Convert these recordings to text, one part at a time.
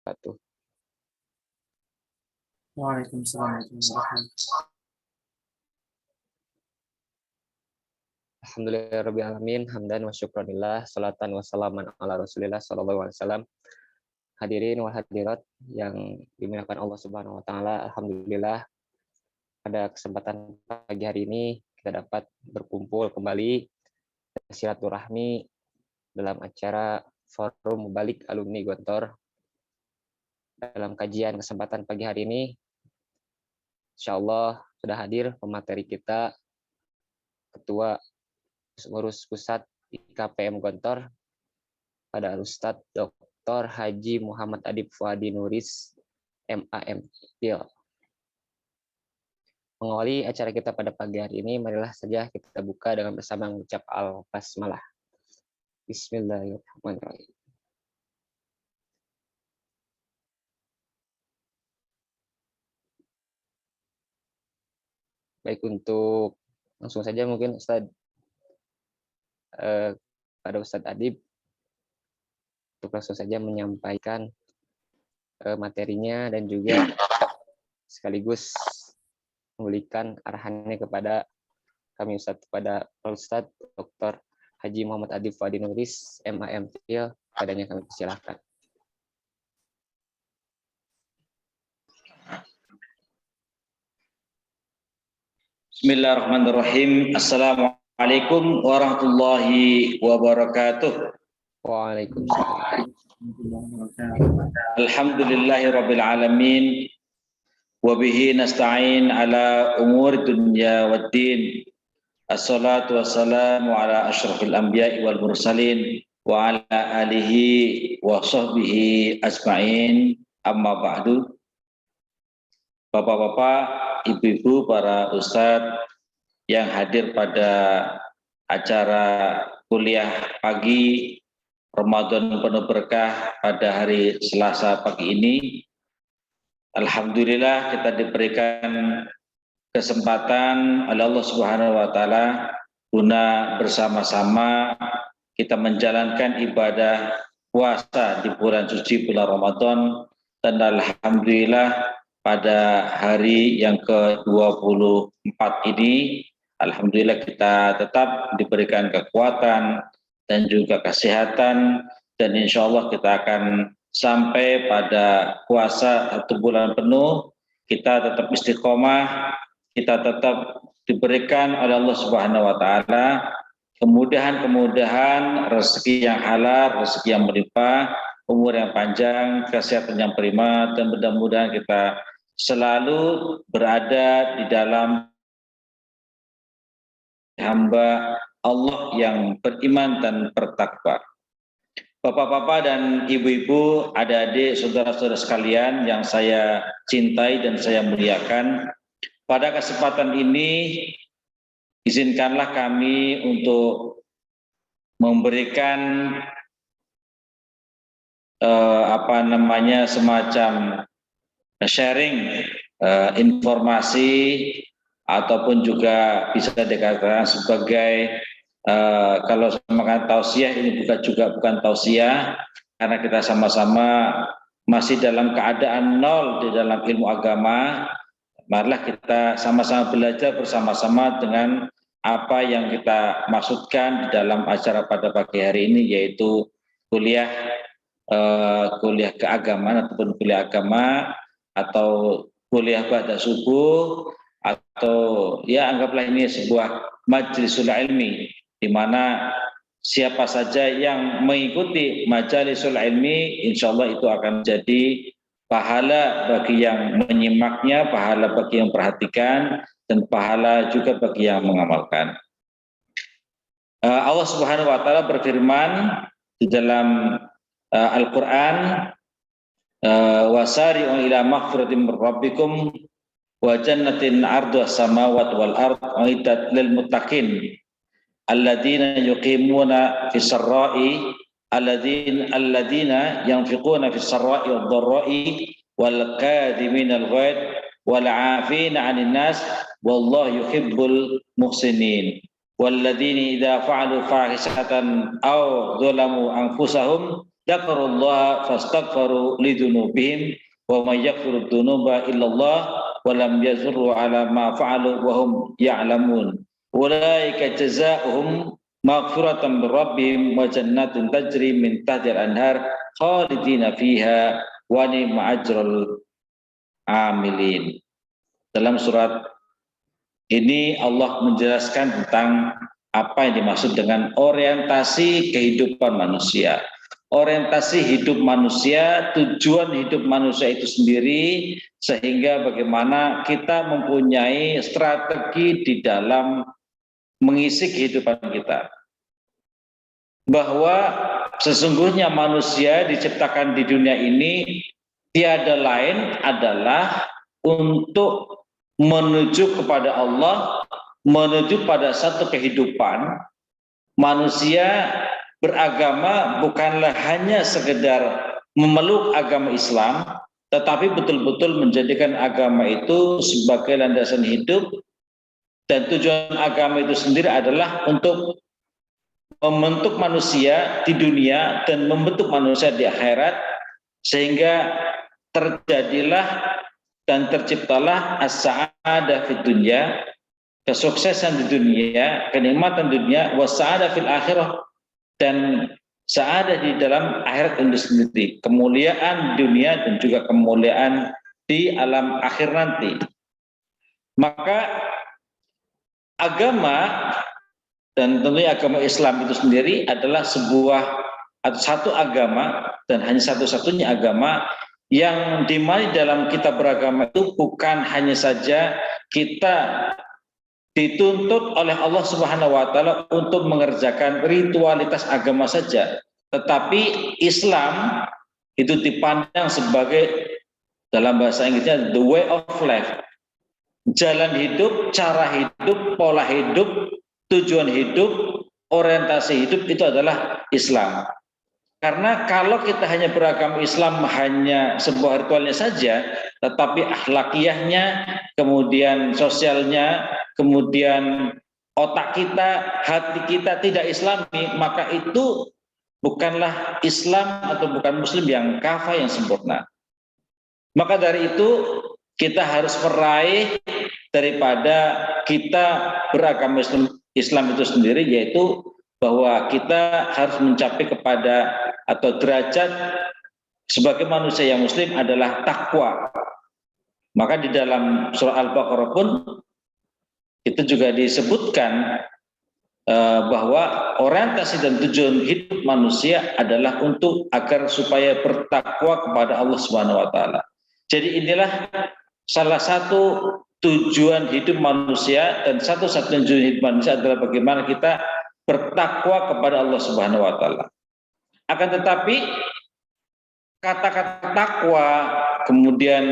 wabarakatuh. Waalaikumsalam warahmatullahi wabarakatuh. Alhamdulillahirabbil alamin, hamdan wa syukranillah, salatan wa salaman ala Rasulillah sallallahu alaihi wasallam. Hadirin wal hadirat yang dimuliakan Allah Subhanahu wa taala, alhamdulillah pada kesempatan pagi hari ini kita dapat berkumpul kembali silaturahmi dalam acara Forum Mubalik Alumni Gontor. Dalam kajian kesempatan pagi hari ini, insyaallah sudah hadir pemateri kita, Ketua Pengurus Pusat IKPM Gontor, pada Ustadz Dr. Haji Muhammad Adib Fuadi Nuris, MAM. Mengawali acara kita pada pagi hari ini, marilah saja kita buka dengan bersama mengucap al-basmalah. Bismillahirrahmanirrahim. Baik, untuk langsung saja mungkin Ustadz, pada Ustadz Adib untuk langsung saja menyampaikan materinya dan juga sekaligus memberikan arahannya kepada kami Ustadz, kepada Ustadz Dr. Haji Muhammad Adib Fuadi Nuris, MAM. Padanya kami persilahkan. Bismillahirrahmanirrahim. Assalamualaikum warahmatullahi wabarakatuh. Waalaikumsalam. Alhamdulillahirabbil alamin. Wa bihi nasta'in ala umuri dunya waddin. Assalatu wassalamu ala asyrafil anbiya'i wal mursalin wa ala alihi wa sahbihi ajma'in. Amma ba'du. Bapak-bapak, ibu-ibu, para ustadz yang hadir pada acara kuliah pagi Ramadan penuh berkah pada hari Selasa pagi ini. Alhamdulillah kita diberikan kesempatan oleh Allah Subhanahu wa taala guna bersama-sama kita menjalankan ibadah puasa di bulan suci bulan Ramadan, dan alhamdulillah pada hari yang ke-24 ini, alhamdulillah kita tetap diberikan kekuatan dan juga kesehatan, dan insya Allah kita akan sampai pada puasa 1 bulan penuh, kita tetap istiqomah, kita tetap diberikan oleh Allah Subhanahu wa taala kemudahan-kemudahan, rezeki yang halal, rezeki yang melimpah, umur yang panjang, kesehatan yang prima, dan mudah-mudahan kita selalu berada di dalam hamba Allah yang beriman dan bertakwa. Bapak-bapak dan ibu-ibu, adik-adik, saudara-saudara sekalian yang saya cintai dan saya muliakan, pada kesempatan ini izinkanlah kami untuk memberikan semacam sharing informasi, ataupun juga bisa dikatakan sebagai kalau mengatakan tausiah, ini bukan tausiah, karena kita sama-sama masih dalam keadaan nol di dalam ilmu agama. Marilah kita sama-sama belajar bersama-sama dengan apa yang kita maksudkan di dalam acara pada pagi hari ini, yaitu kuliah keagamaan ataupun kuliah agama, atau kuliah pada subuh, atau ya anggaplah ini sebuah majlisul ilmi, di mana siapa saja yang mengikuti majlisul ilmi, insya Allah itu akan jadi pahala bagi yang menyimaknya, pahala bagi yang perhatikan, dan pahala juga bagi yang mengamalkan. Allah Subhanahu wa taala berfirman di dalam Al-Qur'an, wasari'u ila maghfiratin min rabbikum wa jannatin 'arduhas samawati wal ardh uiddat lil muttaqin alladzina yuqimuna fis sarra'i alladzina yanfiquna fis sarra'i wad dharra'i wal kadhimina al ghaidh wal 'afina 'anil nas wallahu yuhibbul muhsinin walladzina idza fa'alu fahishatan aw dzalamu anfusahum Dzakarullah fastaghfaru lidzunubihim wa may yaghfiru dzunuba illallah wa lam yazurru ala ma fa'alu wa hum ya'lamun. Ulaika jazaohum maghfiratan min rabbihim wa jannatin tajri min tahtiha al-anhar khalidina fiha wa ni'ma ajrul amilin. Dalam surat ini Allah menjelaskan tentang apa yang dimaksud dengan orientasi kehidupan manusia. Orientasi hidup manusia, tujuan hidup manusia itu sendiri, sehingga bagaimana kita mempunyai strategi di dalam mengisi kehidupan kita. Bahwa sesungguhnya manusia diciptakan di dunia ini tiada lain adalah untuk menuju kepada Allah, menuju pada satu kehidupan. Manusia beragama bukanlah hanya sekedar memeluk agama Islam, tetapi betul-betul menjadikan agama itu sebagai landasan hidup, dan tujuan agama itu sendiri adalah untuk membentuk manusia di dunia dan membentuk manusia di akhirat, sehingga terjadilah dan terciptalah as-sa'adah fid dunya, kesuksesan di dunia, kenikmatan dunia, was-sa'adah fil akhirah, dan sa'adah di dalam akhirat itu sendiri, kemuliaan dunia dan juga kemuliaan di alam akhir nanti. Maka agama, dan tentunya agama Islam itu sendiri adalah sebuah atau satu agama, dan hanya satu-satunya agama yang dimana dalam kita beragama itu bukan hanya saja kita dituntut oleh Allah Subhanahu wa taala untuk mengerjakan ritualitas agama saja, tetapi Islam itu dipandang sebagai, dalam bahasa Inggrisnya, the way of life. Jalan hidup, cara hidup, pola hidup, tujuan hidup, orientasi hidup itu adalah Islam. Karena kalau kita hanya beragama Islam hanya sebuah ritualnya saja, tetapi akhlakiyahnya, kemudian sosialnya, kemudian otak kita, hati kita tidak Islami, maka itu bukanlah Islam atau bukan Muslim yang kafah, yang sempurna. Maka dari itu kita harus meraih daripada kita beragama Islam itu sendiri, yaitu bahwa kita harus mencapai kepada atau derajat sebagai manusia yang muslim adalah takwa. Maka di dalam surah Al-Baqarah pun itu juga disebutkan bahwa orientasi dan tujuan hidup manusia adalah untuk agar supaya bertakwa kepada Allah Subhanahu wa taala. Jadi inilah salah satu tujuan hidup manusia, dan satu-satunya tujuan hidup manusia adalah bagaimana kita bertakwa kepada Allah Subhanahu wa taala. Akan tetapi kata-kata takwa, kemudian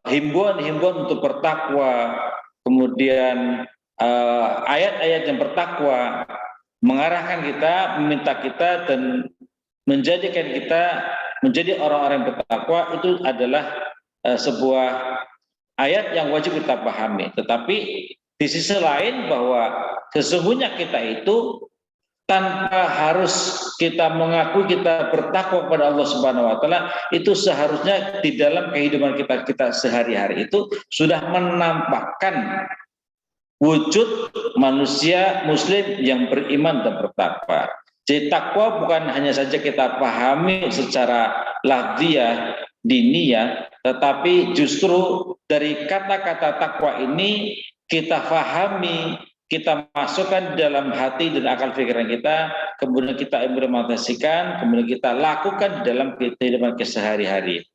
himbauan-himbauan untuk bertakwa, kemudian ayat-ayat yang bertakwa mengarahkan kita, meminta kita dan menjadikan kita menjadi orang-orang yang bertakwa, itu adalah sebuah ayat yang wajib kita pahami. Tetapi di sisi lain bahwa sesungguhnya kita itu tanpa harus kita mengaku kita bertakwa kepada Allah Subhanahu wa taala, itu seharusnya di dalam kehidupan kita sehari-hari itu sudah menampakkan wujud manusia muslim yang beriman dan bertakwa. Jadi takwa bukan hanya saja kita pahami secara lafziyah, diniyah, tetapi justru dari kata-kata takwa ini kita pahami, kita masukkan di dalam hati dan akal pikiran kita, kemudian kita implementasikan, kemudian kita lakukan di dalam kehidupan sehari-hari.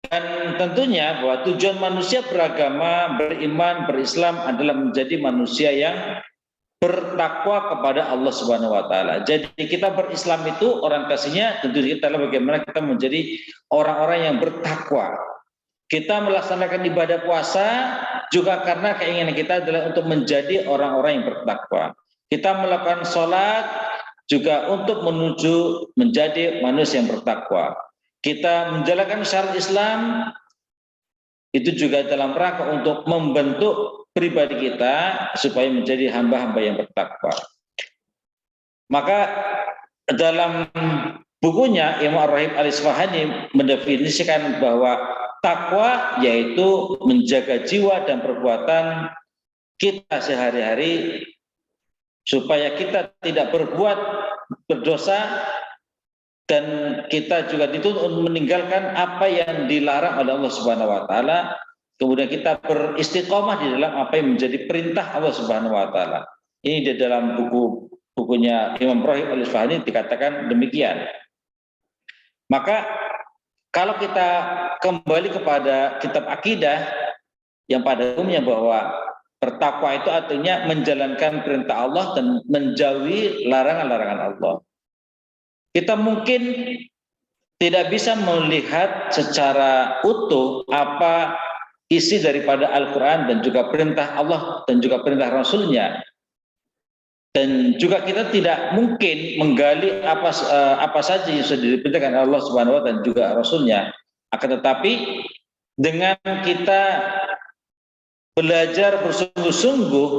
Dan tentunya bahwa tujuan manusia beragama, beriman, berislam adalah menjadi manusia yang bertakwa kepada Allah Subhanahu wa taala. Jadi kita berislam itu orientasinya tentunya kita adalah bagaimana kita menjadi orang-orang yang bertakwa. Kita melaksanakan ibadah puasa juga karena keinginan kita adalah untuk menjadi orang-orang yang bertakwa. Kita melakukan sholat juga untuk menuju menjadi manusia yang bertakwa. Kita menjalankan syariat Islam itu juga dalam rangka untuk membentuk pribadi kita supaya menjadi hamba-hamba yang bertakwa. Maka dalam bukunya Imam Ar-Rahib Al-Isfahani mendefinisikan bahwa takwa yaitu menjaga jiwa dan perbuatan kita sehari-hari supaya kita tidak berbuat berdosa, dan kita juga dituntut untuk meninggalkan apa yang dilarang oleh Allah Subhanahu wa taala. Kemudian kita beristiqomah di dalam apa yang menjadi perintah Allah Subhanahu wa taala. Ini di dalam bukunya Imam Ar-Rahib Al-Isfahani dikatakan demikian. Maka kalau kita kembali kepada kitab akidah yang pada umumnya bahwa bertakwa itu artinya menjalankan perintah Allah dan menjauhi larangan-larangan Allah. Kita mungkin tidak bisa melihat secara utuh apa isi daripada Al-Quran dan juga perintah Allah dan juga perintah Rasul-Nya. Dan juga kita tidak mungkin menggali apa saja yang sudah diperintahkan Allah Subhanahu wa taala dan juga Rasul-Nya. Akan tetapi dengan kita belajar bersungguh-sungguh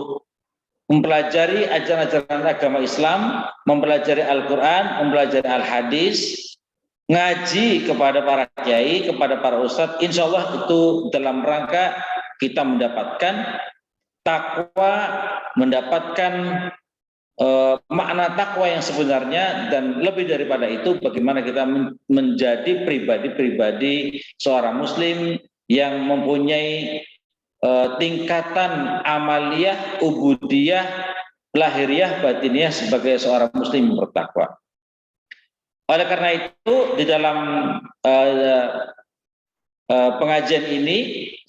mempelajari ajaran-ajaran agama Islam, mempelajari Al-Quran, mempelajari Al-Hadis, ngaji kepada para kiai, kepada para ustadz, insya Allah itu dalam rangka kita mendapatkan takwa, mendapatkan makna takwa yang sebenarnya, dan lebih daripada itu bagaimana kita menjadi pribadi-pribadi seorang muslim yang mempunyai tingkatan amaliyah, ubudiyah, lahiriah, batiniah sebagai seorang muslim yang bertakwa. Oleh karena itu di dalam pengajian ini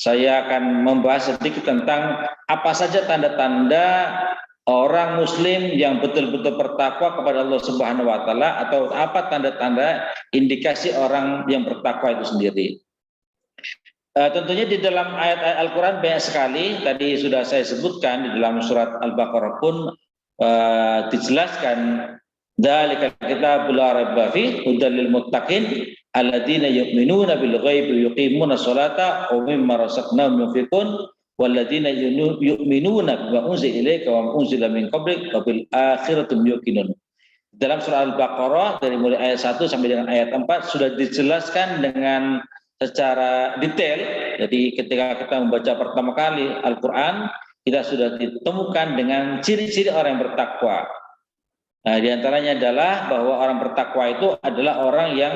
saya akan membahas sedikit tentang apa saja tanda-tanda orang muslim yang betul-betul bertakwa kepada Allah Subhanahu wa taala, atau apa tanda-tanda indikasi orang yang bertakwa itu sendiri. Tentunya di dalam ayat-ayat Al-Quran banyak sekali, tadi sudah saya sebutkan di dalam surat Al-Baqarah pun dijelaskan, dzalikal kitabul la raiba fihi hudal lil muttaqin alladzina yu'minuna bil ghaibi yuqimuna sholata wa mimma razaqnahum yunfiqun walladzina yu'minuna bima unzila ilaika wa unzila min qablik wa bil akhirati hum yuqinun. Dalam surah Al-Baqarah dari mulai ayat 1 sampai dengan ayat 4 sudah dijelaskan dengan secara detail. Jadi ketika kita membaca pertama kali Al-Quran, kita sudah ditemukan dengan ciri-ciri orang yang bertakwa. Nah, diantaranya adalah bahwa orang bertakwa itu adalah orang yang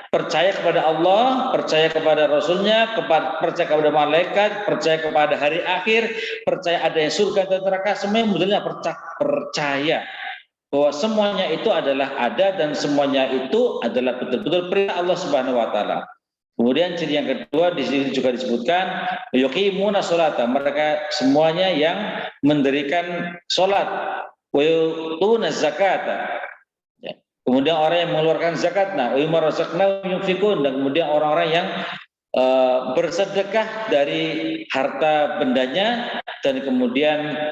percaya kepada Allah, percaya kepada Rasulnya, percaya kepada malaikat, percaya kepada hari akhir, percaya ada yang surga dan neraka, semuanya modelnya percaya bahwa semuanya itu adalah ada dan semuanya itu adalah betul-betul perintah Allah Subhanahu wa taala. Kemudian ciri yang kedua di sini juga disebutkan yuqimuna sholata, mereka semuanya yang mendirikan salat, wa yutuna zakata. Kemudian orang yang mengeluarkan zakat, nah wa razaqnahum yunfiqun, dan kemudian orang-orang yang bersedekah dari harta bendanya, dan kemudian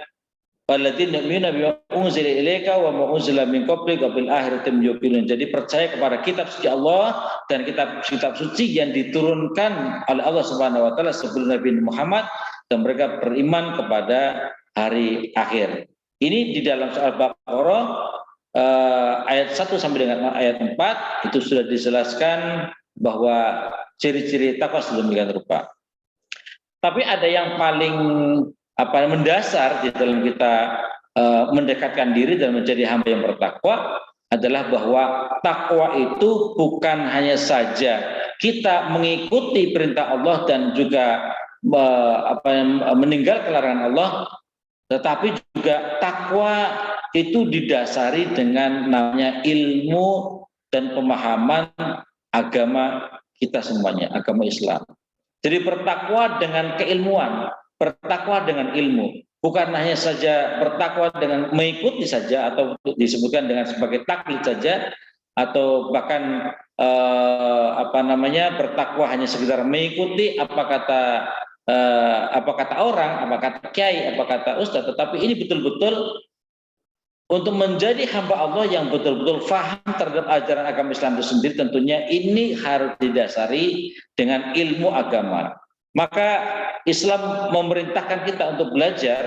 walladzina yu'minuna bima unzila ilaika wa ma unzila min qablik wa bil akhirati hum yuqinun. Jadi percaya kepada kitab suci Allah dan kitab suci yang diturunkan oleh Allah Subhanahu wa taala sebelum Nabi Muhammad, dan mereka beriman kepada hari akhir. Ini di dalam surah Al-Baqarah ayat 1 sampai dengan ayat 4 itu sudah dijelaskan bahwa ciri-ciri takwa sedemikian rupa. Tapi ada yang paling mendasar di dalam kita mendekatkan diri dan menjadi hamba yang bertakwa adalah bahwa takwa itu bukan hanya saja kita mengikuti perintah Allah dan juga meninggalkan larangan Allah, tetapi juga takwa itu didasari dengan namanya ilmu dan pemahaman agama kita semuanya, agama Islam. Jadi bertakwa dengan keilmuan, bertakwa dengan ilmu, bukan hanya saja bertakwa dengan mengikuti saja atau disebutkan dengan sebagai taklid saja, atau bahkan bertakwa hanya sekedar mengikuti apa kata orang, apa kata kiai, apa kata ustaz, tetapi ini betul-betul untuk menjadi hamba Allah yang betul-betul faham terhadap ajaran agama Islam itu sendiri. Tentunya ini harus didasari dengan ilmu agama. Maka Islam memerintahkan kita untuk belajar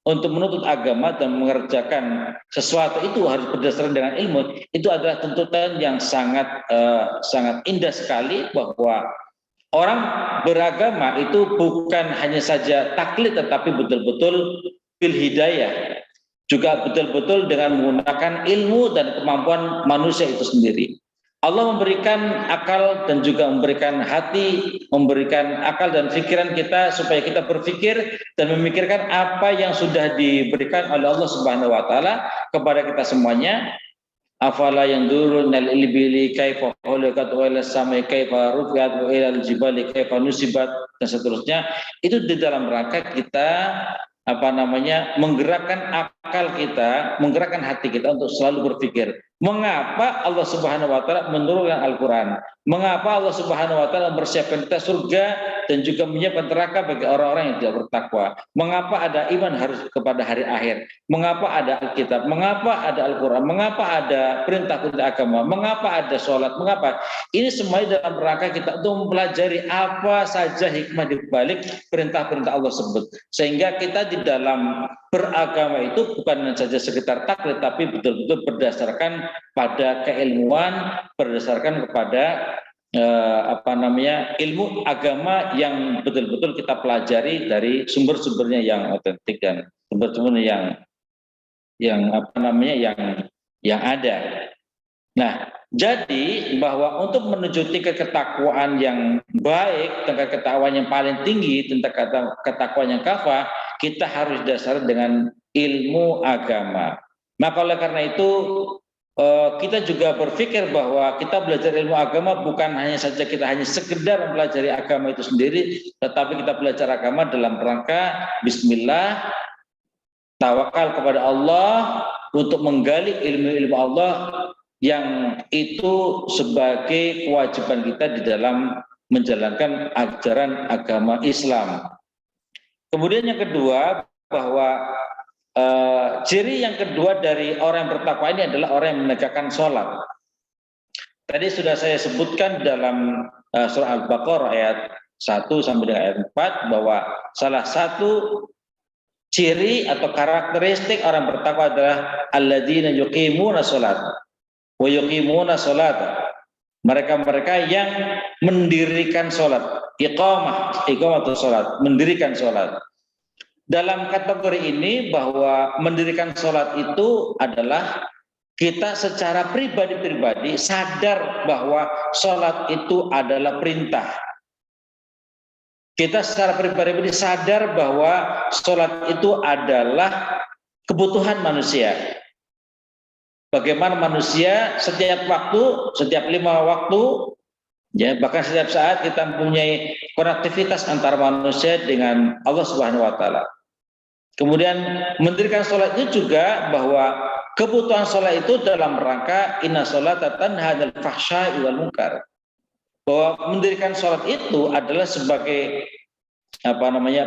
untuk menuntut agama dan mengerjakan sesuatu itu harus berdasarkan dengan ilmu, itu adalah tuntutan yang sangat indah sekali, bahwa orang beragama itu bukan hanya saja taklid, tetapi betul-betul bil hidayah, juga betul-betul dengan menggunakan ilmu dan kemampuan manusia itu sendiri. Allah memberikan akal dan juga memberikan hati, memberikan akal dan pikiran kita supaya kita berpikir dan memikirkan apa yang sudah diberikan oleh Allah Subhanahu wa taala kepada kita semuanya. Afala yanzuruna al-ibili kaifa khuliqat wa ila samai kaifa rufi'at wa ila al-jibali kaifa nusibat, dan seterusnya. Itu di dalam rangka kita menggerakkan akal kita, menggerakkan hati kita untuk selalu berpikir, mengapa Allah Subhanahu wa taala menurunkan Al-Qur'an? Mengapa Allah Subhanahu wa taala mempersiapkan kita surga dan juga menyiapkan neraka bagi orang-orang yang tidak bertakwa? Mengapa ada iman harus kepada hari akhir? Mengapa ada Alkitab? Mengapa ada Al-Qur'an? Mengapa ada perintah-perintah agama? Mengapa ada sholat? Mengapa? Ini semuanya dalam rangka kita untuk mempelajari apa saja hikmah di balik perintah-perintah Allah sebut. Sehingga kita di dalam beragama itu bukan saja sekedar taklid, tapi betul-betul berdasarkan pada keilmuan, berdasarkan kepada ilmu agama yang betul-betul kita pelajari dari sumber-sumbernya yang otentik dan sumber-sumbernya yang ada. Nah, jadi bahwa untuk menuju tingkat ketakwaan yang baik, tingkat ketakwaan yang paling tinggi, tingkat ketakwaan yang kafah, kita harus dasar dengan ilmu agama. Maka oleh karena itu kita juga berpikir bahwa kita belajar ilmu agama bukan hanya saja kita hanya sekedar mempelajari agama itu sendiri, tetapi kita belajar agama dalam rangka bismillah, tawakal kepada Allah untuk menggali ilmu-ilmu Allah yang itu sebagai kewajiban kita di dalam menjalankan ajaran agama Islam. Kemudian yang kedua, bahwa ciri yang kedua dari orang yang bertakwa ini adalah orang yang menegakkan sholat. Tadi sudah saya sebutkan dalam surah Al-Baqarah ayat 1 sampai dengan ayat 4 bahwa salah satu ciri atau karakteristik orang bertakwa adalah alladzina yuqimuna sholat wa yuqimuna sholat. Mereka-mereka yang mendirikan sholat, iqamatus sholat, mendirikan sholat. Dalam kategori ini bahwa mendirikan sholat itu adalah kita secara pribadi-pribadi sadar bahwa sholat itu adalah perintah. Kita secara pribadi sadar bahwa sholat itu adalah kebutuhan manusia. Bagaimana manusia setiap waktu, setiap 5 waktu, ya bahkan setiap saat kita mempunyai konektivitas antara manusia dengan Allah Subhanahu wa taala. Kemudian mendirikan sholat itu juga bahwa kebutuhan sholat itu dalam rangka inna sholata tanha 'anil fahsya'i wal munkar. Bahwa mendirikan sholat itu adalah sebagai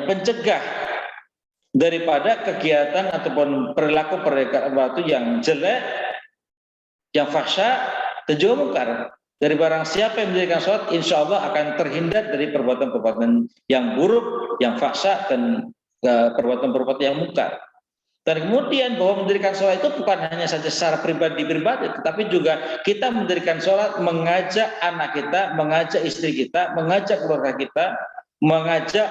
pencegah daripada kegiatan ataupun perilaku yang jelek, yang fahsya dan juga munkar. Dari barang siapa yang mendirikan sholat, insya Allah akan terhindar dari perbuatan-perbuatan yang buruk, yang fahsya dan perbuatan-perbuatan yang munkar. Dan kemudian bahwa mendirikan sholat itu bukan hanya saja secara pribadi-pribadi, tetapi juga kita mendirikan sholat mengajak anak kita, mengajak istri kita, mengajak keluarga kita, mengajak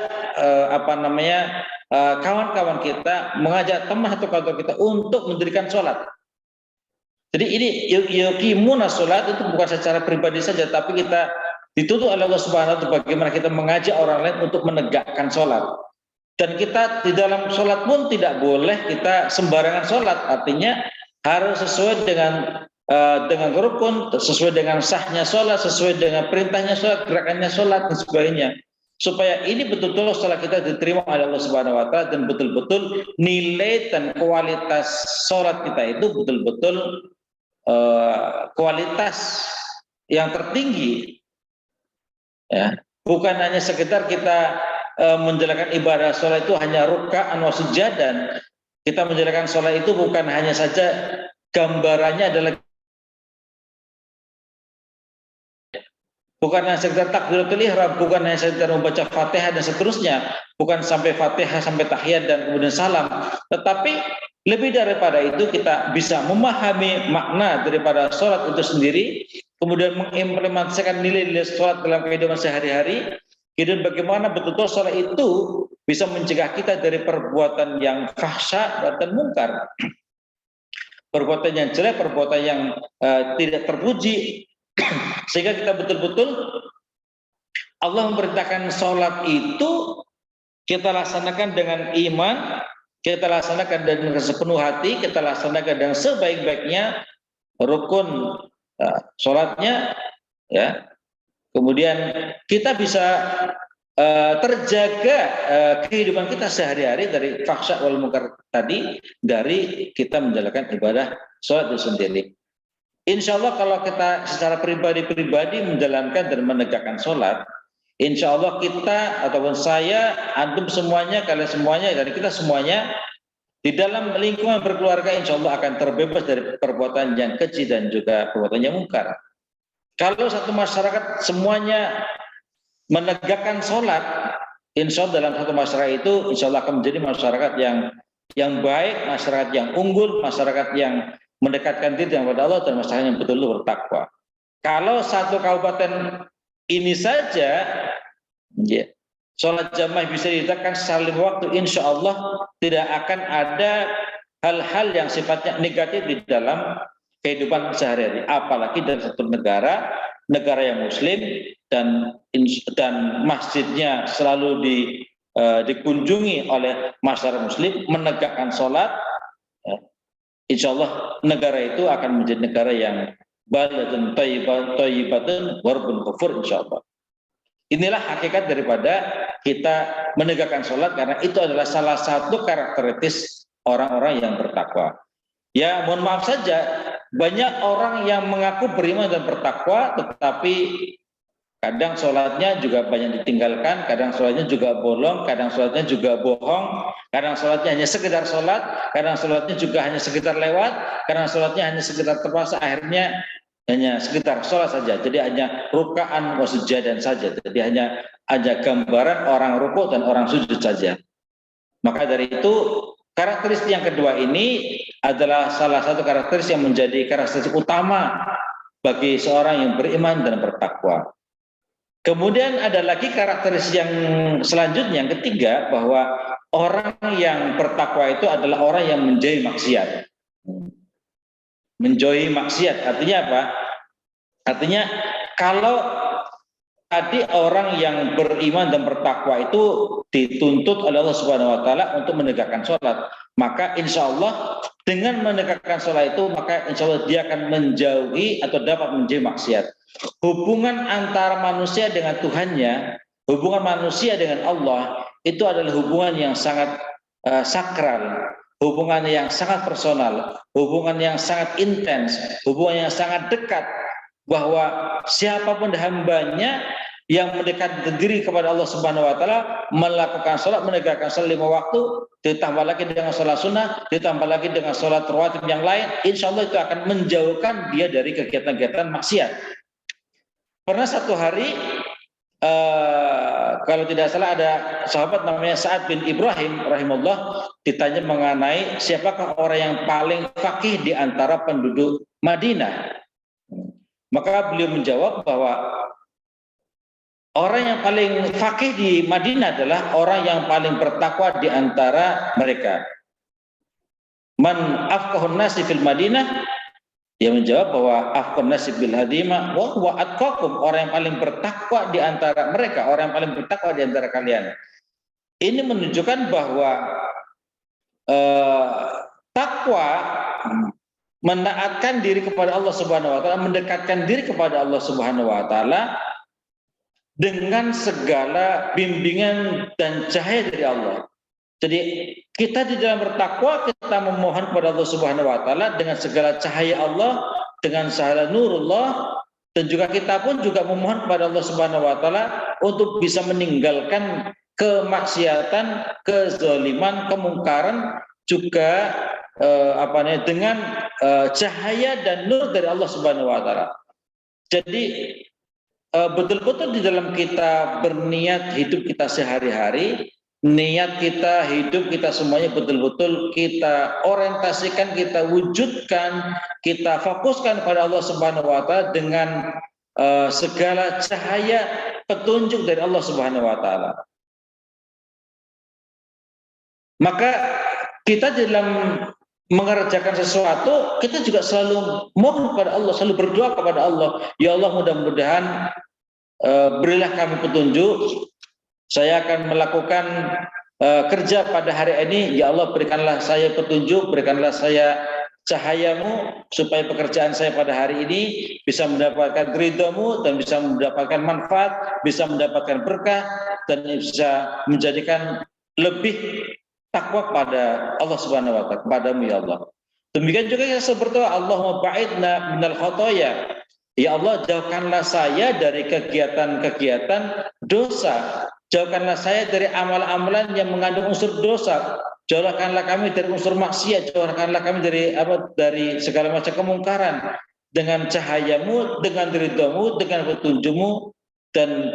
kawan-kawan kita, mengajak teman atau kantor kita untuk mendirikan sholat. Jadi ini yuqimuna sholat itu bukan secara pribadi saja, tapi kita dituntut oleh Allah Subhanahu wa taala bagaimana kita mengajak orang lain untuk menegakkan sholat. Dan kita di dalam sholat pun tidak boleh kita sembarangan sholat, artinya harus sesuai dengan rukun, sesuai dengan sahnya sholat, sesuai dengan perintahnya sholat, gerakannya sholat dan sebagainya. Supaya ini betul-betul sholat kita diterima oleh Allah Subhanahu wa taala dan betul-betul nilai dan kualitas sholat kita itu betul-betul kualitas yang tertinggi. Ya, bukan hanya sekedar kita menjalankan ibadah sholat itu hanya ruka'an wa sujadan. Kita menjalankan sholat itu bukan hanya saja gambarannya adalah bukan hanya sekedar takbiratul ihram, bukan hanya sekedar membaca Fatihah dan seterusnya, bukan sampai Fatihah sampai tahiyat dan kemudian salam, tetapi lebih daripada itu kita bisa memahami makna daripada sholat itu sendiri, kemudian mengimplementasikan nilai-nilai sholat dalam kehidupan sehari-hari, kemudian bagaimana betul-betul sholat itu bisa mencegah kita dari perbuatan yang fahsya dan mungkar, perbuatan yang jelek, perbuatan yang tidak terpuji, sehingga kita betul-betul Allah memerintahkan sholat itu kita laksanakan dengan iman, kita laksanakan dengan sepenuh hati, kita laksanakan dengan sebaik-baiknya rukun sholatnya, ya. Kemudian kita bisa terjaga kehidupan kita sehari-hari dari fahsya wal munkar tadi, dari kita menjalankan ibadah sholat itu sendiri. Insya Allah kalau kita secara pribadi-pribadi menjalankan dan menegakkan sholat, insya Allah kita ataupun saya, antum semuanya, kalian semuanya, dan kita semuanya di dalam lingkungan berkeluarga insya Allah akan terbebas dari perbuatan yang keji dan juga perbuatan yang mungkar. Kalau satu masyarakat semuanya menegakkan sholat, insya Allah dalam satu masyarakat itu insya Allah akan menjadi masyarakat yang baik, masyarakat yang unggul, masyarakat yang mendekatkan diri kepada Allah, dan masyarakat yang betul-betul bertakwa. Kalau satu kabupaten ini saja, ya, sholat jamaah bisa ditegakkan secara lima waktu, insya Allah tidak akan ada hal-hal yang sifatnya negatif di dalam kehidupan sehari-hari, apalagi dalam satu negara yang muslim dan masjidnya selalu dikunjungi oleh masyarakat muslim, menegakkan sholat, insya Allah negara itu akan menjadi negara yang baladun thayyibatun warbun kufur, insya Allah. Inilah hakikat daripada kita menegakkan sholat, karena itu adalah salah satu karakteristik orang-orang yang bertakwa. Ya, mohon maaf saja, banyak orang yang mengaku beriman dan bertakwa, tetapi kadang sholatnya juga banyak ditinggalkan, kadang sholatnya juga bolong, kadang sholatnya juga bohong, kadang sholatnya hanya sekedar sholat, kadang sholatnya juga hanya sekedar lewat, kadang sholatnya hanya sekedar terpaksa, akhirnya hanya sekedar sholat saja, jadi hanya rukaan wa sujadan saja, jadi hanya gambaran orang rukuk dan orang sujud saja. Maka dari itu karakteristik yang kedua ini adalah salah satu karakteristik yang menjadi karakteristik utama bagi seorang yang beriman dan bertakwa. Kemudian ada lagi karakteristik yang selanjutnya, yang ketiga, bahwa orang yang bertakwa itu adalah orang yang menjauhi maksiat. Menjauhi maksiat artinya apa? Artinya kalau tadi orang yang beriman dan bertakwa itu dituntut oleh Allah Subhanahu wa taala untuk menegakkan sholat, maka insya Allah dengan menegakkan sholat itu, maka insya Allah dia akan menjauhi atau dapat menjauhi maksiat. Hubungan antara manusia dengan Tuhannya, hubungan manusia dengan Allah, itu adalah hubungan yang sangat sakral, hubungan yang sangat personal, hubungan yang sangat intens, hubungan yang sangat dekat, bahwa siapapun hambanya yang mendekat diri kepada Allah Subhanahu wa taala, melakukan sholat, menegakkan sholat 5 waktu, ditambah lagi dengan sholat sunnah, ditambah lagi dengan sholat rawatib yang lain, insya Allah itu akan menjauhkan dia dari kegiatan-kegiatan maksiat. Pernah satu hari kalau tidak salah ada sahabat namanya Sa'ad bin Ibrahim rahimahullah, ditanya mengenai siapakah orang yang paling faqih di antara penduduk Madinah. Maka beliau menjawab bahwa orang yang paling faqih di Madinah adalah orang yang paling bertakwa di antara mereka. Man afqahun nasi fil Madinah, dia menjawab bahwa afqahun nasi bil hadimah wa huwa atqakum, orang yang paling bertakwa di antara mereka, orang yang paling bertakwa di antara kalian. Ini menunjukkan bahwa takwa, menaatkan diri kepada Allah Subhanahu wa taala, mendekatkan diri kepada Allah Subhanahu wa taala dengan segala bimbingan dan cahaya dari Allah. Jadi kita di dalam bertakwa, kita memohon kepada Allah Subhanahu wa taala dengan segala cahaya Allah, dengan segala nurullah, dan juga kita pun juga memohon kepada Allah Subhanahu wa taala untuk bisa meninggalkan kemaksiatan, kezaliman, kemungkaran, juga dengan cahaya dan nur dari Allah Subhanahu wa taala. Jadi betul-betul di dalam kita berniat hidup kita sehari-hari, niat kita, hidup kita semuanya betul-betul kita orientasikan, kita wujudkan, kita fokuskan pada Allah Subhanahu wa taala dengan segala cahaya petunjuk dari Allah Subhanahu wa taala. Maka kita dalam mengerjakan sesuatu, kita juga selalu mohon kepada Allah, selalu berdoa kepada Allah, ya Allah, mudah-mudahan berilah kami petunjuk, saya akan melakukan kerja pada hari ini, ya Allah berikanlah saya petunjuk, berikanlah saya cahayamu, supaya pekerjaan saya pada hari ini bisa mendapatkan ridhamu dan bisa mendapatkan manfaat, bisa mendapatkan berkah, dan bisa menjadikan lebih takwa pada Allah Subhanahu wa taala, kepadamu ya Allah. Demikian juga kita berdoa, Allahumma ba'idna minal khotoya. Ya Allah, jauhkanlah saya dari kegiatan-kegiatan dosa. Jauhkanlah saya dari amalan-amalan yang mengandung unsur dosa. Jauhkanlah kami dari unsur maksiat, jauhkanlah kami dari segala macam kemungkaran dengan cahayamu, dengan ridhamu, dengan petunjukmu, dan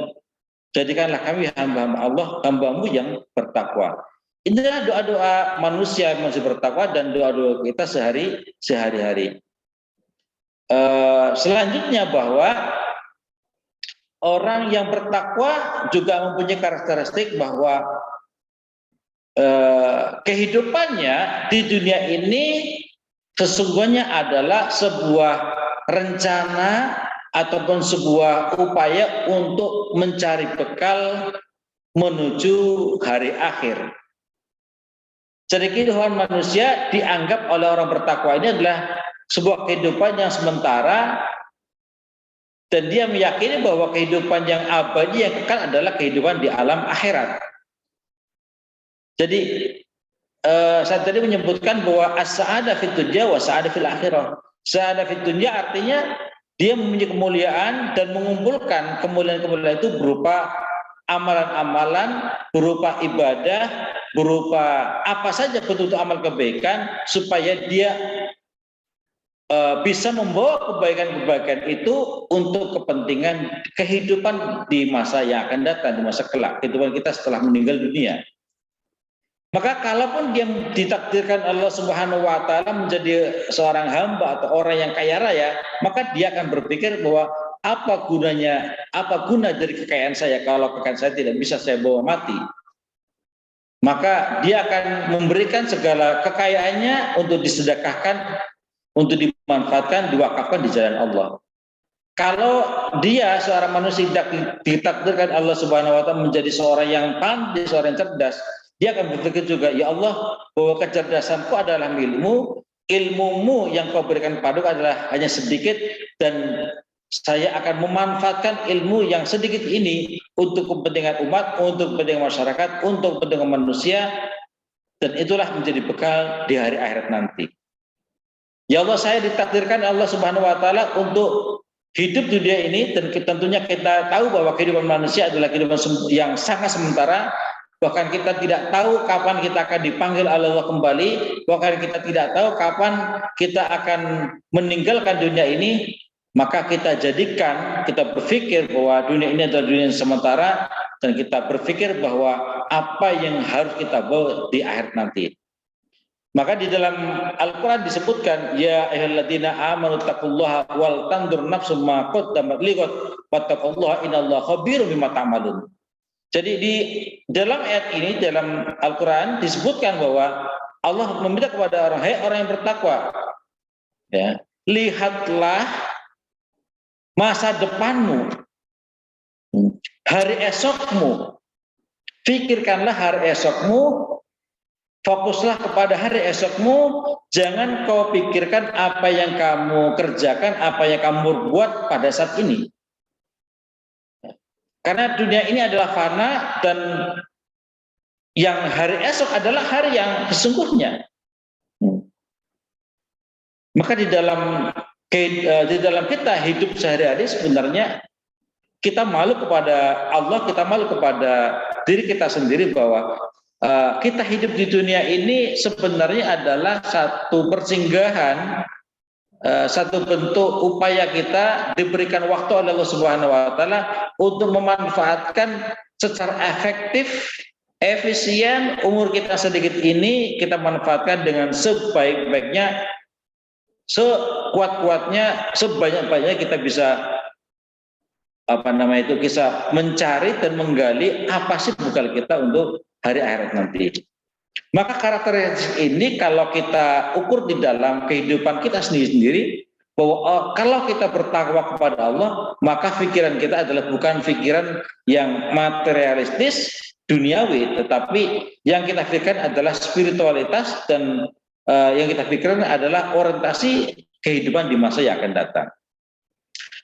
jadikanlah kami hamba-hamba Allah, hambamu yang bertakwa. Inilah doa-doa manusia yang masih bertakwa dan doa-doa kita sehari-hari. Selanjutnya bahwa orang yang bertakwa juga mempunyai karakteristik bahwa kehidupannya di dunia ini sesungguhnya adalah sebuah rencana ataupun sebuah upaya untuk mencari bekal menuju hari akhir. Jadi kehidupan manusia dianggap oleh orang bertakwa ini adalah sebuah kehidupan yang sementara, dan dia meyakini bahwa kehidupan yang abadi yang kekal adalah kehidupan di alam akhirat. Jadi saya tadi menyebutkan bahwa as-sa'adah fid dunya wa sa'adah fil akhirah. Sa'adah fid dunya artinya dia mempunyai kemuliaan dan mengumpulkan kemuliaan-kemuliaan itu berupa amalan-amalan, berupa ibadah, berupa apa saja bentuk amal kebaikan, supaya dia bisa membawa kebaikan-kebaikan itu untuk kepentingan kehidupan di masa yang akan datang, di masa kelak, kehidupan kita setelah meninggal dunia. Maka kalaupun dia ditakdirkan Allah Subhanahu wa taala menjadi seorang hamba atau orang yang kaya raya, maka dia akan berpikir bahwa apa guna dari kekayaan saya kalau kekayaan saya tidak bisa saya bawa mati. Maka dia akan memberikan segala kekayaannya untuk disedekahkan, untuk dimanfaatkan, diwakafkan di jalan Allah. Kalau dia seorang manusia ditakdirkan Allah Subhanahu wa taala menjadi seorang yang pandai, seorang yang cerdas, dia akan berpikir juga, ya Allah, bahwa kecerdasanku adalah milikmu, ilmumu yang kau berikan padaku adalah hanya sedikit, dan saya akan memanfaatkan ilmu yang sedikit ini untuk kepentingan umat, untuk kepentingan masyarakat, untuk kepentingan manusia, dan itulah menjadi bekal di hari akhirat nanti. Ya Allah, saya ditakdirkan Allah Subhanahu wa taala untuk hidup di dunia ini, dan tentunya kita tahu bahwa kehidupan manusia adalah kehidupan yang sangat sementara. Bahkan kita tidak tahu kapan kita akan dipanggil oleh Allah kembali, bahkan kita tidak tahu kapan kita akan meninggalkan dunia ini. Maka kita berpikir bahwa dunia ini adalah dunia yang sementara, dan kita berpikir bahwa apa yang harus kita bawa di akhir nanti. Maka di dalam Al-Quran disebutkan, ya ayyuhalladzina amanu taqullaha wal tandur nafsum ma qaddamat lighad wattaqullaha innallaha khabirum bima ta'malun. Jadi di dalam ayat ini, dalam Al-Quran disebutkan bahwa Allah meminta kepada orang yang bertakwa, ya, lihatlah masa depanmu, hari esokmu, pikirkanlah hari esokmu, fokuslah kepada hari esokmu, jangan kau pikirkan apa yang kamu kerjakan, apa yang kamu buat pada saat ini. Karena dunia ini adalah fana, dan yang hari esok adalah hari yang sesungguhnya. Maka di dalam kita hidup sehari-hari, sebenarnya kita malu kepada Allah, kita malu kepada diri kita sendiri bahwa kita hidup di dunia ini sebenarnya adalah satu persinggahan satu bentuk upaya kita diberikan waktu oleh Allah Subhanahu wa taala untuk memanfaatkan secara efektif, efisien umur kita sedikit ini kita manfaatkan dengan sebaik-baiknya, sekuat-kuatnya, sebanyak-banyaknya kita bisa bisa mencari dan menggali apa sih bekal kita untuk hari akhirat nanti. Maka karakteristik ini kalau kita ukur di dalam kehidupan kita sendiri-sendiri, bahwa kalau kita bertakwa kepada Allah, maka pikiran kita adalah bukan pikiran yang materialistis, duniawi, tetapi yang kita pikirkan adalah spiritualitas dan yang kita pikirkan adalah orientasi kehidupan di masa yang akan datang.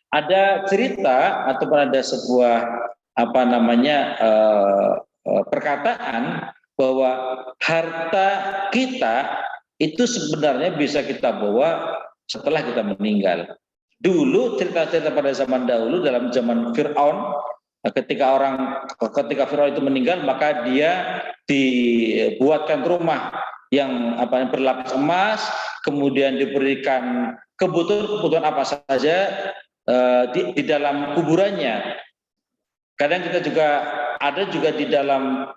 Ada cerita ataupun ada sebuah perkataan bahwa harta kita itu sebenarnya bisa kita bawa setelah kita meninggal. Dulu cerita-cerita pada zaman dahulu dalam zaman Fir'aun, ketika Fir'aun itu meninggal maka dia dibuatkan rumah yang berlapis emas, kemudian diberikan kebutuhan apa saja di dalam kuburannya. Kadang kita juga ada di dalam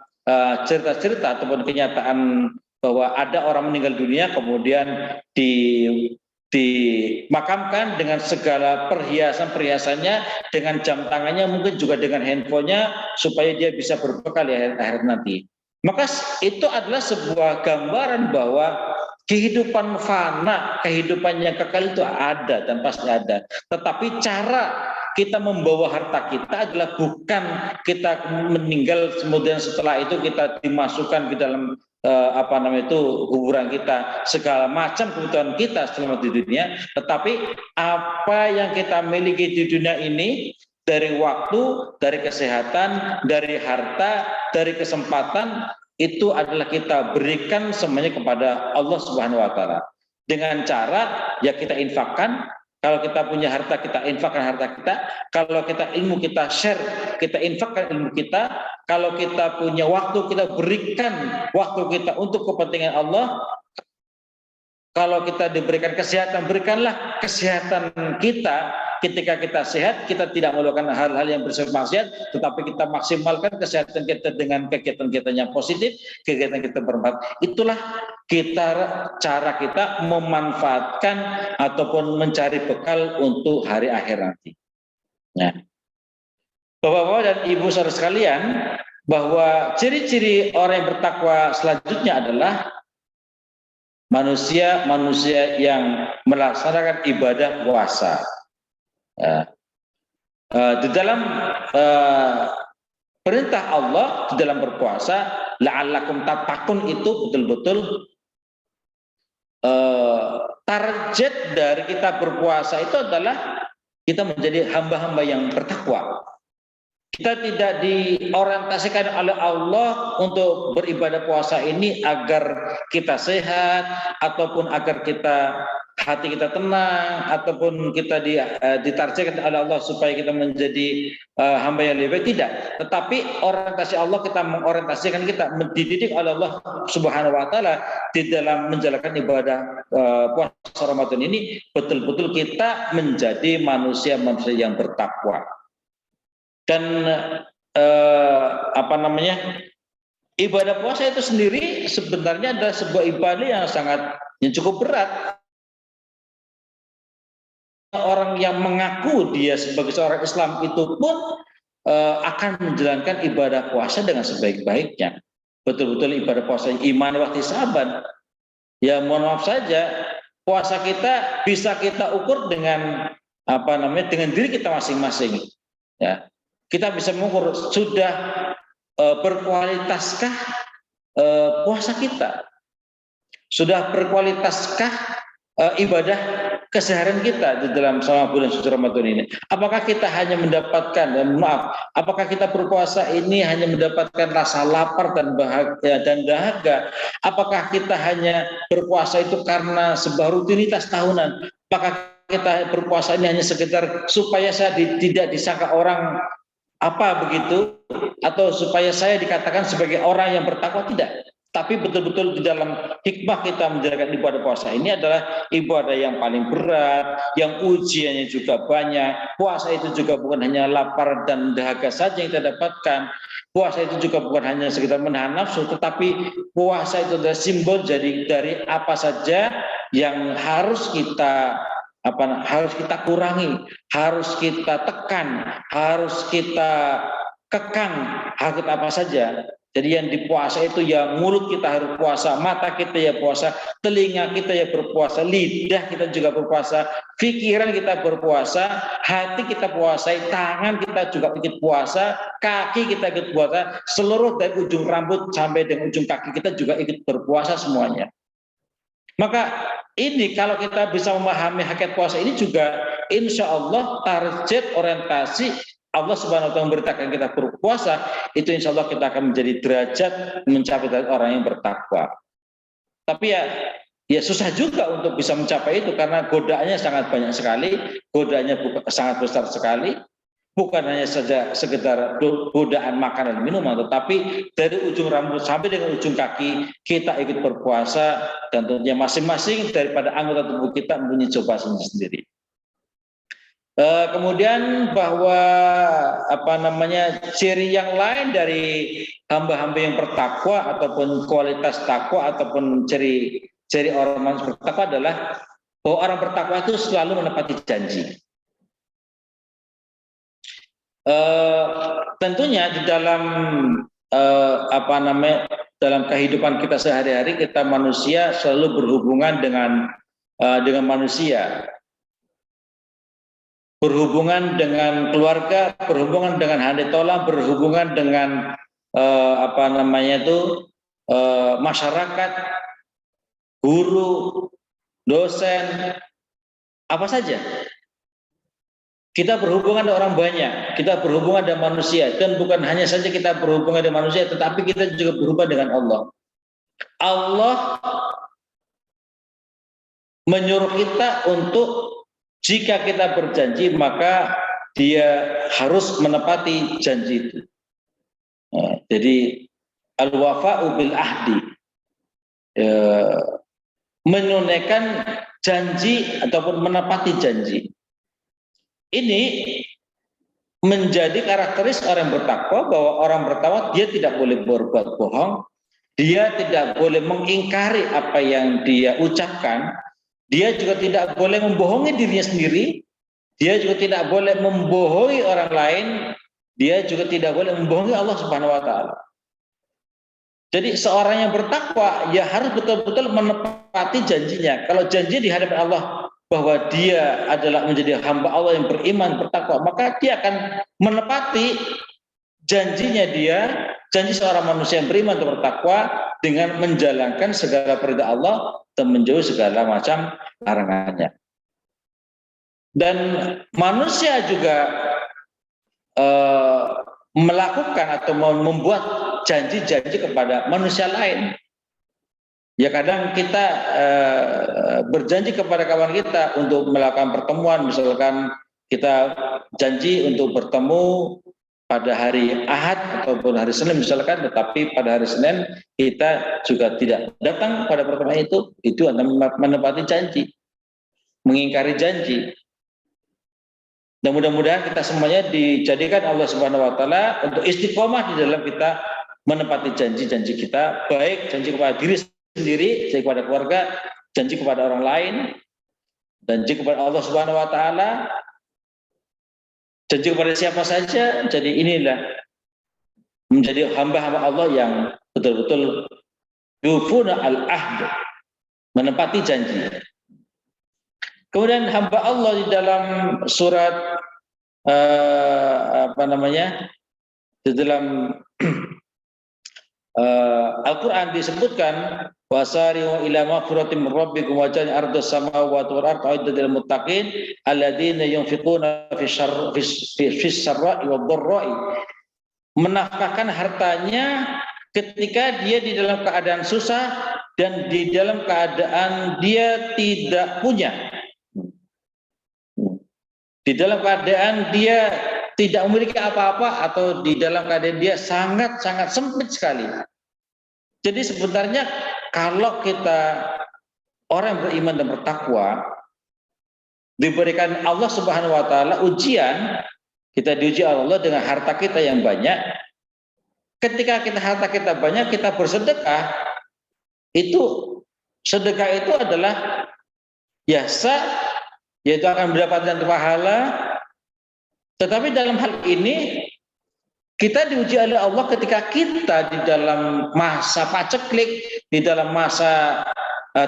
cerita-cerita ataupun kenyataan bahwa ada orang meninggal dunia kemudian dimakamkan dengan segala perhiasannya, dengan jam tangannya, mungkin juga dengan handphonenya supaya dia bisa berbekal di akhirat nanti. Maka itu adalah sebuah gambaran bahwa kehidupan fana, kehidupan yang kekal itu ada dan pasti ada. Tetapi cara kita membawa harta kita adalah bukan kita meninggal kemudian setelah itu kita dimasukkan ke dalam kuburan kita, segala macam kebutuhan kita selama di dunia, tetapi apa yang kita miliki di dunia ini, dari waktu, dari kesehatan, dari harta, dari kesempatan, itu adalah kita berikan semuanya kepada Allah Subhanahu wa taala. Dengan cara ya kita infakkan, kalau kita punya harta kita infakkan harta kita, kalau kita ilmu kita share, kita infakkan ilmu kita, kalau kita punya waktu kita berikan waktu kita untuk kepentingan Allah. Kalau kita diberikan kesehatan, berikanlah kesehatan kita. Ketika kita sehat, kita tidak melakukan hal-hal yang bersifat maksiat, tetapi kita maksimalkan kesehatan kita dengan kegiatan-kegiatan yang positif, kegiatan kita bermanfaat. Itulah cara kita memanfaatkan ataupun mencari bekal untuk hari akhir nanti. Nah, Bapak-bapak dan Ibu saudara sekalian, bahwa ciri-ciri orang yang bertakwa selanjutnya adalah manusia yang melaksanakan ibadah puasa. Di dalam perintah Allah di dalam berpuasa, la'allakum tattaqun, itu betul-betul target dari kita berpuasa itu adalah kita menjadi hamba-hamba yang bertakwa. Kita tidak diorientasikan oleh Allah untuk beribadah puasa ini agar kita sehat, ataupun agar hati kita tenang, ataupun kita ditargetkan oleh Allah supaya kita menjadi hamba yang lebih baik. Tidak. Tetapi orientasi Allah, kita mengorientasikan kita, dididik oleh Allah Subhanahu wa taala di dalam menjalankan ibadah puasa Ramadan ini, betul-betul kita menjadi manusia yang bertakwa. Dan ibadah puasa itu sendiri sebenarnya adalah sebuah ibadah yang cukup berat. Orang yang mengaku dia sebagai seorang Islam itu pun akan menjalankan ibadah puasa dengan sebaik-baiknya. Betul-betul ibadah puasa iman wa ihtisaban. Ya mohon maaf saja, puasa kita bisa kita ukur dengan dengan diri kita masing-masing. Ya. Kita bisa mengukur sudah berkualitaskah puasa kita, sudah berkualitaskah ibadah keseharian kita di dalam selama bulan suci Ramadan ini. Apakah kita hanya mendapatkan, apakah kita berpuasa ini hanya mendapatkan rasa lapar dan dahaga? Apakah kita hanya berpuasa itu karena sebuah rutinitas tahunan? Apakah kita berpuasa ini hanya sekedar supaya saya tidak disangka orang begitu, atau supaya saya dikatakan sebagai orang yang bertakwa? Tidak. Tapi betul-betul di dalam hikmah kita menjalankan ibadah puasa ini adalah ibadah yang paling berat, yang ujiannya juga banyak. Puasa itu juga bukan hanya lapar dan dahaga saja yang kita dapatkan. Puasa itu juga bukan hanya sekedar menahan nafsu, tetapi puasa itu adalah simbol dari apa saja yang harus kita kurangi, harus kita tekan, harus kita kekang, harus apa saja. Jadi yang dipuasa itu ya mulut kita harus puasa, mata kita ya puasa, telinga kita ya berpuasa, lidah kita juga berpuasa, pikiran kita berpuasa, hati kita puasai, tangan kita juga ikut puasa, kaki kita ikut puasa, seluruh dari ujung rambut sampai dengan ujung kaki kita juga ikut berpuasa semuanya. Maka ini kalau kita bisa memahami hakikat puasa ini juga insya Allah target orientasi Allah Subhanahu wa taala memberitakan kita berpuasa, itu insya Allah kita akan menjadi derajat mencapai derajat orang yang bertakwa. Tapi ya susah juga untuk bisa mencapai itu karena godaannya sangat banyak sekali, godaannya sangat besar sekali. Bukan hanya saja sekedar godaan makanan dan minuman, tetapi dari ujung rambut sampai dengan ujung kaki kita ikut berpuasa, dan tentunya masing-masing daripada anggota tubuh kita mempunyai cobaan sendiri. Kemudian bahwa ciri yang lain dari hamba-hamba yang bertakwa ataupun kualitas takwa ataupun ciri orang bertakwa adalah bahwa orang bertakwa itu selalu menepati janji. Tentunya di dalam dalam kehidupan kita sehari-hari, kita manusia selalu berhubungan dengan manusia, berhubungan dengan keluarga, berhubungan dengan handai tola, berhubungan dengan masyarakat, guru, dosen, apa saja. Kita berhubungan dengan orang banyak, kita berhubungan dengan manusia, dan bukan hanya saja kita berhubungan dengan manusia, tetapi kita juga berhubungan dengan Allah. Allah menyuruh kita untuk jika kita berjanji maka dia harus menepati janji itu. Jadi al-wafa'u bil ahdi, menunaikan janji ataupun menepati janji. Ini menjadi karakteristik orang yang bertakwa, bahwa orang bertakwa dia tidak boleh berbuat bohong, dia tidak boleh mengingkari apa yang dia ucapkan, dia juga tidak boleh membohongi dirinya sendiri, dia juga tidak boleh membohongi orang lain, dia juga tidak boleh membohongi Allah Subhanahu wa taala. Jadi seorang yang bertakwa ya harus betul-betul menepati janjinya. Kalau janji di hadapan Allah bahwa dia adalah menjadi hamba Allah yang beriman, bertakwa, maka dia akan menepati janjinya dia, janji seorang manusia yang beriman dan bertakwa dengan menjalankan segala perintah Allah dan menjauhi segala macam larangannya. Dan manusia juga melakukan atau membuat janji-janji kepada manusia lain. Ya kadang kita berjanji kepada kawan kita untuk melakukan pertemuan, misalkan kita janji untuk bertemu pada hari Ahad ataupun hari Senin misalkan, tetapi pada hari Senin kita juga tidak datang pada pertemuan itu adalah menepati janji, mengingkari janji. Dan mudah-mudahan kita semuanya dijadikan Allah Subhanahu wa taala untuk istiqomah di dalam kita menepati janji-janji kita, baik janji kepada diri sendiri, janji kepada keluarga, janji kepada orang lain, janji kepada Allah Subhanahu wa taala, janji kepada siapa saja. Jadi inilah menjadi hamba-hamba Allah yang betul-betul yufuna al-ahd, menepati janji. Kemudian hamba Allah di dalam surat di dalam Al-Quran disebutkan wasari'u ila maghfiratin min rabbikum wa jannati ardhas samawati wal ardu uiddat lil muttaqin alladziina yunfiquna fis sarra'i wad dharra'i, menafkahkan hartanya ketika dia di dalam keadaan susah dan di dalam keadaan dia tidak punya, di dalam keadaan dia tidak memiliki apa-apa, atau di dalam keadaan dia sangat-sangat sempit sekali. Jadi sebenarnya kalau kita orang beriman dan bertakwa diberikan Allah Subhanahu wa taala ujian, kita diuji Allah dengan harta kita yang banyak. Ketika harta kita banyak, kita bersedekah, itu sedekah itu adalah biasa, yaitu akan mendapatkan pahala. Tetapi dalam hal ini kita diuji oleh Allah ketika kita di dalam masa paceklik, di dalam masa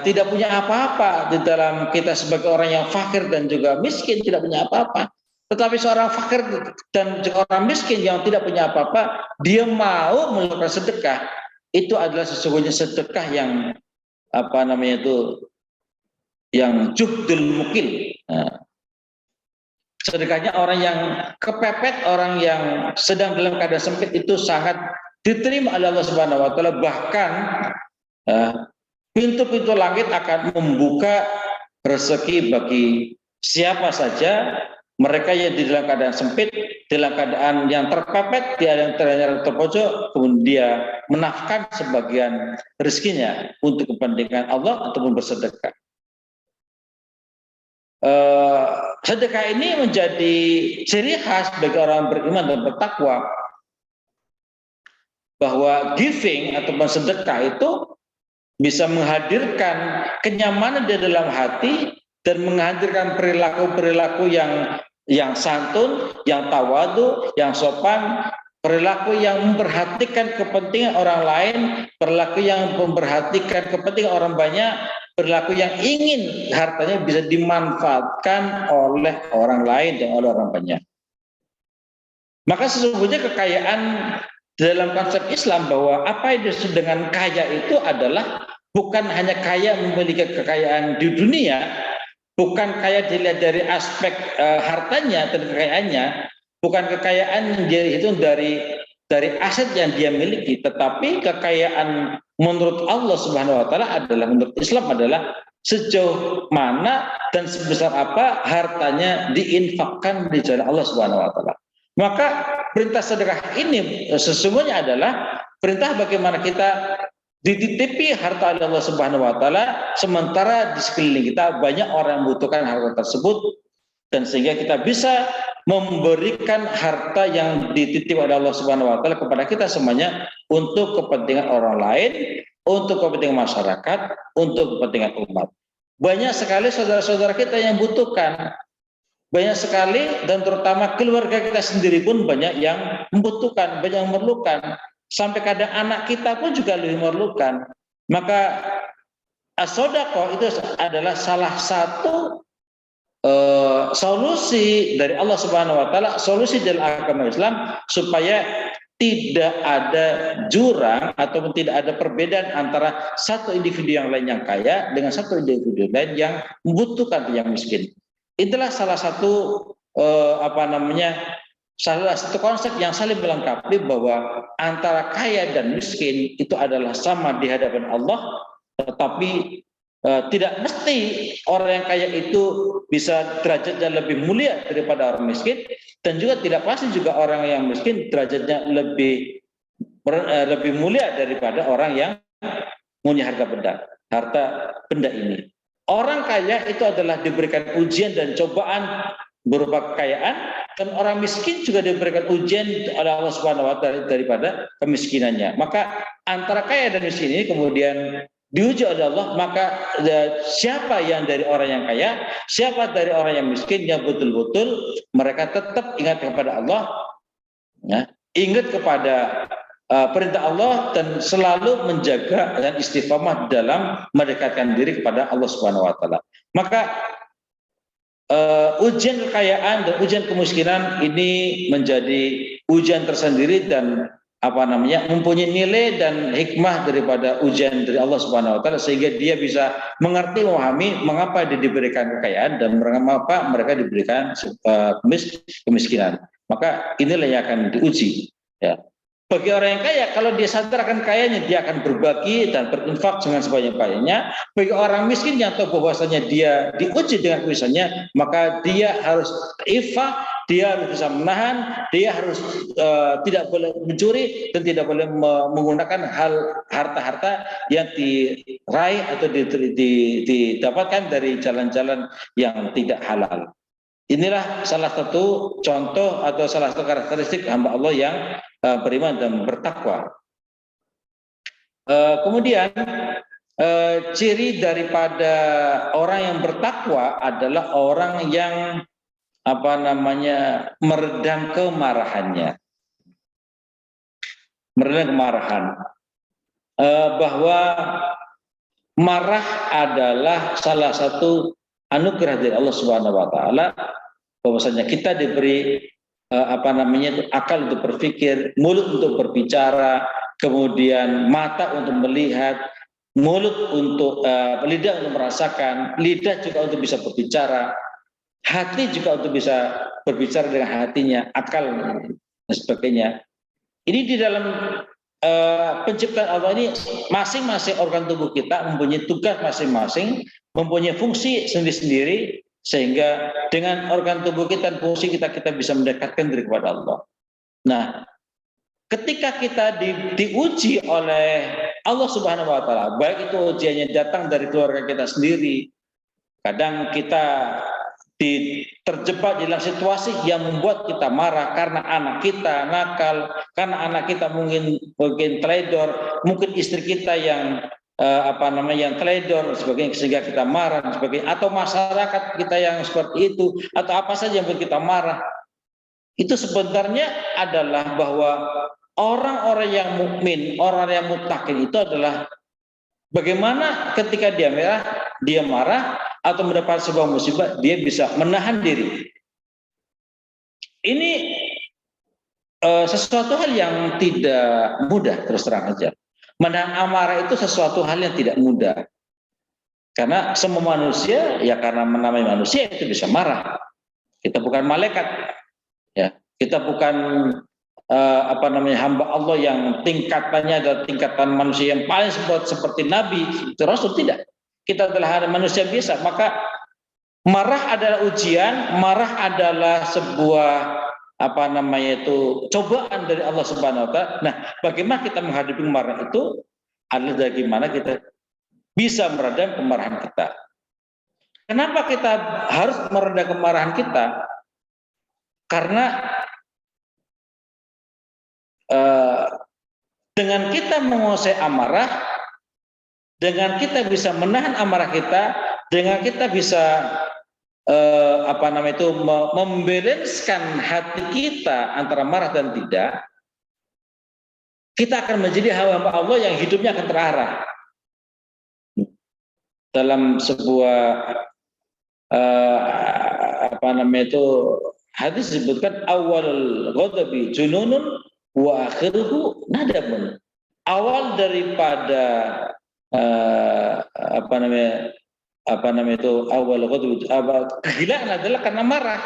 tidak punya apa-apa, di dalam kita sebagai orang yang fakir dan juga miskin tidak punya apa-apa. Tetapi seorang fakir dan juga orang miskin yang tidak punya apa-apa, dia mau melakukan sedekah. Itu adalah sesungguhnya sedekah yang yang juhdul mukil. Sedekahnya orang yang kepepet, orang yang sedang dalam keadaan sempit itu sangat diterima oleh Allah Subhanahu wa taala. Bahkan pintu-pintu langit akan membuka rezeki bagi siapa saja, mereka yang di dalam keadaan sempit, dalam keadaan yang terpepet, yang terpojok, kemudian dia menafkahkan sebagian rezekinya untuk kepentingan Allah ataupun bersedekah. Sedekah ini menjadi ciri khas bagi orang beriman dan bertakwa, bahwa giving atau sedekah itu bisa menghadirkan kenyamanan di dalam hati dan menghadirkan perilaku-perilaku yang santun, yang tawadu, yang sopan, perilaku yang memperhatikan kepentingan orang lain, perilaku yang memperhatikan kepentingan orang banyak, perilaku yang ingin hartanya bisa dimanfaatkan oleh orang lain dan oleh orang banyak. Maka sesungguhnya kekayaan dalam konsep Islam, bahwa apa yang disebut dengan kaya itu adalah bukan hanya kaya memiliki kekayaan di dunia, bukan kaya dilihat dari aspek hartanya dan kekayaannya, bukan kekayaan yang dia itu dari aset yang dia miliki, tetapi kekayaan menurut Allah Subhanahu wa taala adalah, menurut Islam adalah sejauh mana dan sebesar apa hartanya diinfakkan di jalan Allah Subhanahu wa taala. Maka perintah sedekah ini sesungguhnya adalah perintah bagaimana kita dititipi harta oleh Allah Subhanahu wa taala, sementara di sekeliling kita banyak orang yang membutuhkan harta tersebut, dan sehingga kita bisa memberikan harta yang dititip oleh Allah Subhanahu wa taala kepada kita semuanya untuk kepentingan orang lain, untuk kepentingan masyarakat, untuk kepentingan umat. Banyak sekali saudara-saudara kita yang butuhkan, banyak sekali, dan terutama keluarga kita sendiri pun banyak yang membutuhkan, banyak yang memerlukan, sampai kadang anak kita pun juga lebih memerlukan. Maka as-shadaqah itu adalah salah satu solusi dari Allah Subhanahu wa taala, solusi dalam agama Islam, supaya tidak ada jurang ataupun tidak ada perbedaan antara satu individu yang lain yang kaya dengan satu individu lain yang membutuhkan, yang miskin. Itulah salah satu salah satu konsep yang saling melengkapi, bahwa antara kaya dan miskin itu adalah sama di hadapan Allah, tetapi tidak mesti orang yang kaya itu bisa derajatnya lebih mulia daripada orang miskin, dan juga tidak pasti juga orang yang miskin derajatnya lebih mulia daripada orang yang punya harta benda ini. Orang kaya itu adalah diberikan ujian dan cobaan berupa kekayaan, dan orang miskin juga diberikan ujian oleh Allah Subhanahu wa taala daripada kemiskinannya. Maka antara kaya dan miskin ini kemudian diuji oleh Allah. Maka siapa yang dari orang yang kaya, siapa dari orang yang miskin, yang betul-betul mereka tetap ingat kepada Allah, ya, ingat kepada perintah Allah, dan selalu menjaga dan istiqamah dalam mendekatkan diri kepada Allah Subhanahu wa taala. Maka ujian kekayaan dan ujian kemiskinan ini menjadi ujian tersendiri dan mempunyai nilai dan hikmah daripada ujian dari Allah Subhanahu wa taala, sehingga dia bisa mengerti, memahami mengapa dia diberikan kekayaan dan mengapa mereka diberikan kemiskinan. Maka inilah yang akan diuji, ya. Bagi orang yang kaya, kalau dia sadar akan kayanya, dia akan berbagi dan berinfak dengan sebanyak-banyaknya. Bagi orang miskin yang tahu bahwasanya dia diuji dengan kemiskinan, maka dia harus infak, dia harus bisa menahan, dia harus tidak boleh mencuri dan tidak boleh menggunakan harta-harta yang diraih atau didapatkan dari jalan-jalan yang tidak halal. Inilah salah satu contoh atau salah satu karakteristik hamba Allah yang beriman dan bertakwa. Kemudian ciri daripada orang yang bertakwa adalah orang yang meredam kemarahannya. Meredam kemarahan. Bahwa marah adalah salah satu anugerah dari Allah Subhanahu wa taala, bahwasanya kita diberi akal untuk berpikir, mulut untuk berbicara, kemudian mata untuk melihat, mulut untuk lidah untuk merasakan, lidah juga untuk bisa berbicara, hati juga untuk bisa berbicara dengan hatinya, akal dan sebagainya. Ini di dalam penciptaan Allah ini, masing-masing organ tubuh kita mempunyai tugas masing-masing, mempunyai fungsi sendiri-sendiri, sehingga dengan organ tubuh kita dan fungsi kita bisa mendekatkan diri kepada Allah. Nah, ketika kita diuji oleh Allah Subhanahu wa taala, baik itu ujiannya datang dari keluarga kita sendiri, kadang kita terjebak di dalam situasi yang membuat kita marah karena anak kita nakal, karena anak kita mungkin teledor, mungkin istri kita yang yang teledor sebagainya, sehingga kita marah dan sebagainya, atau masyarakat kita yang seperti itu, atau apa saja yang membuat kita marah. Itu sebenarnya adalah bahwa orang-orang yang mukmin, orang yang muttaqin itu adalah bagaimana ketika dia marah atau mendapat sebuah musibah, dia bisa menahan diri. Ini sesuatu hal yang tidak mudah, terus terang aja. Menahan amarah itu sesuatu hal yang tidak mudah. Karena semua manusia, ya karena namanya manusia itu bisa marah. Kita bukan malaikat, ya. Kita bukan hamba Allah yang tingkatannya adalah tingkatan manusia yang paling seperti Nabi, itu Rasul, tidak. Kita adalah manusia biasa, maka marah adalah ujian, marah adalah sebuah cobaan dari Allah Subhanahu wa taala. Nah, bagaimana kita menghadapi marah itu adalah bagaimana kita bisa meredam kemarahan kita. Kenapa kita harus meredam kemarahan kita? Karena dengan kita menguasai amarah, dengan kita bisa menahan amarah kita, dengan kita bisa membalanskan hati kita antara marah dan tidak, kita akan menjadi hamba Allah yang hidupnya akan terarah. Dalam sebuah hadis disebutkan awal ghadabi jununun wa akhiruhu nadamun. Awal daripada kegilaan adalah karena marah.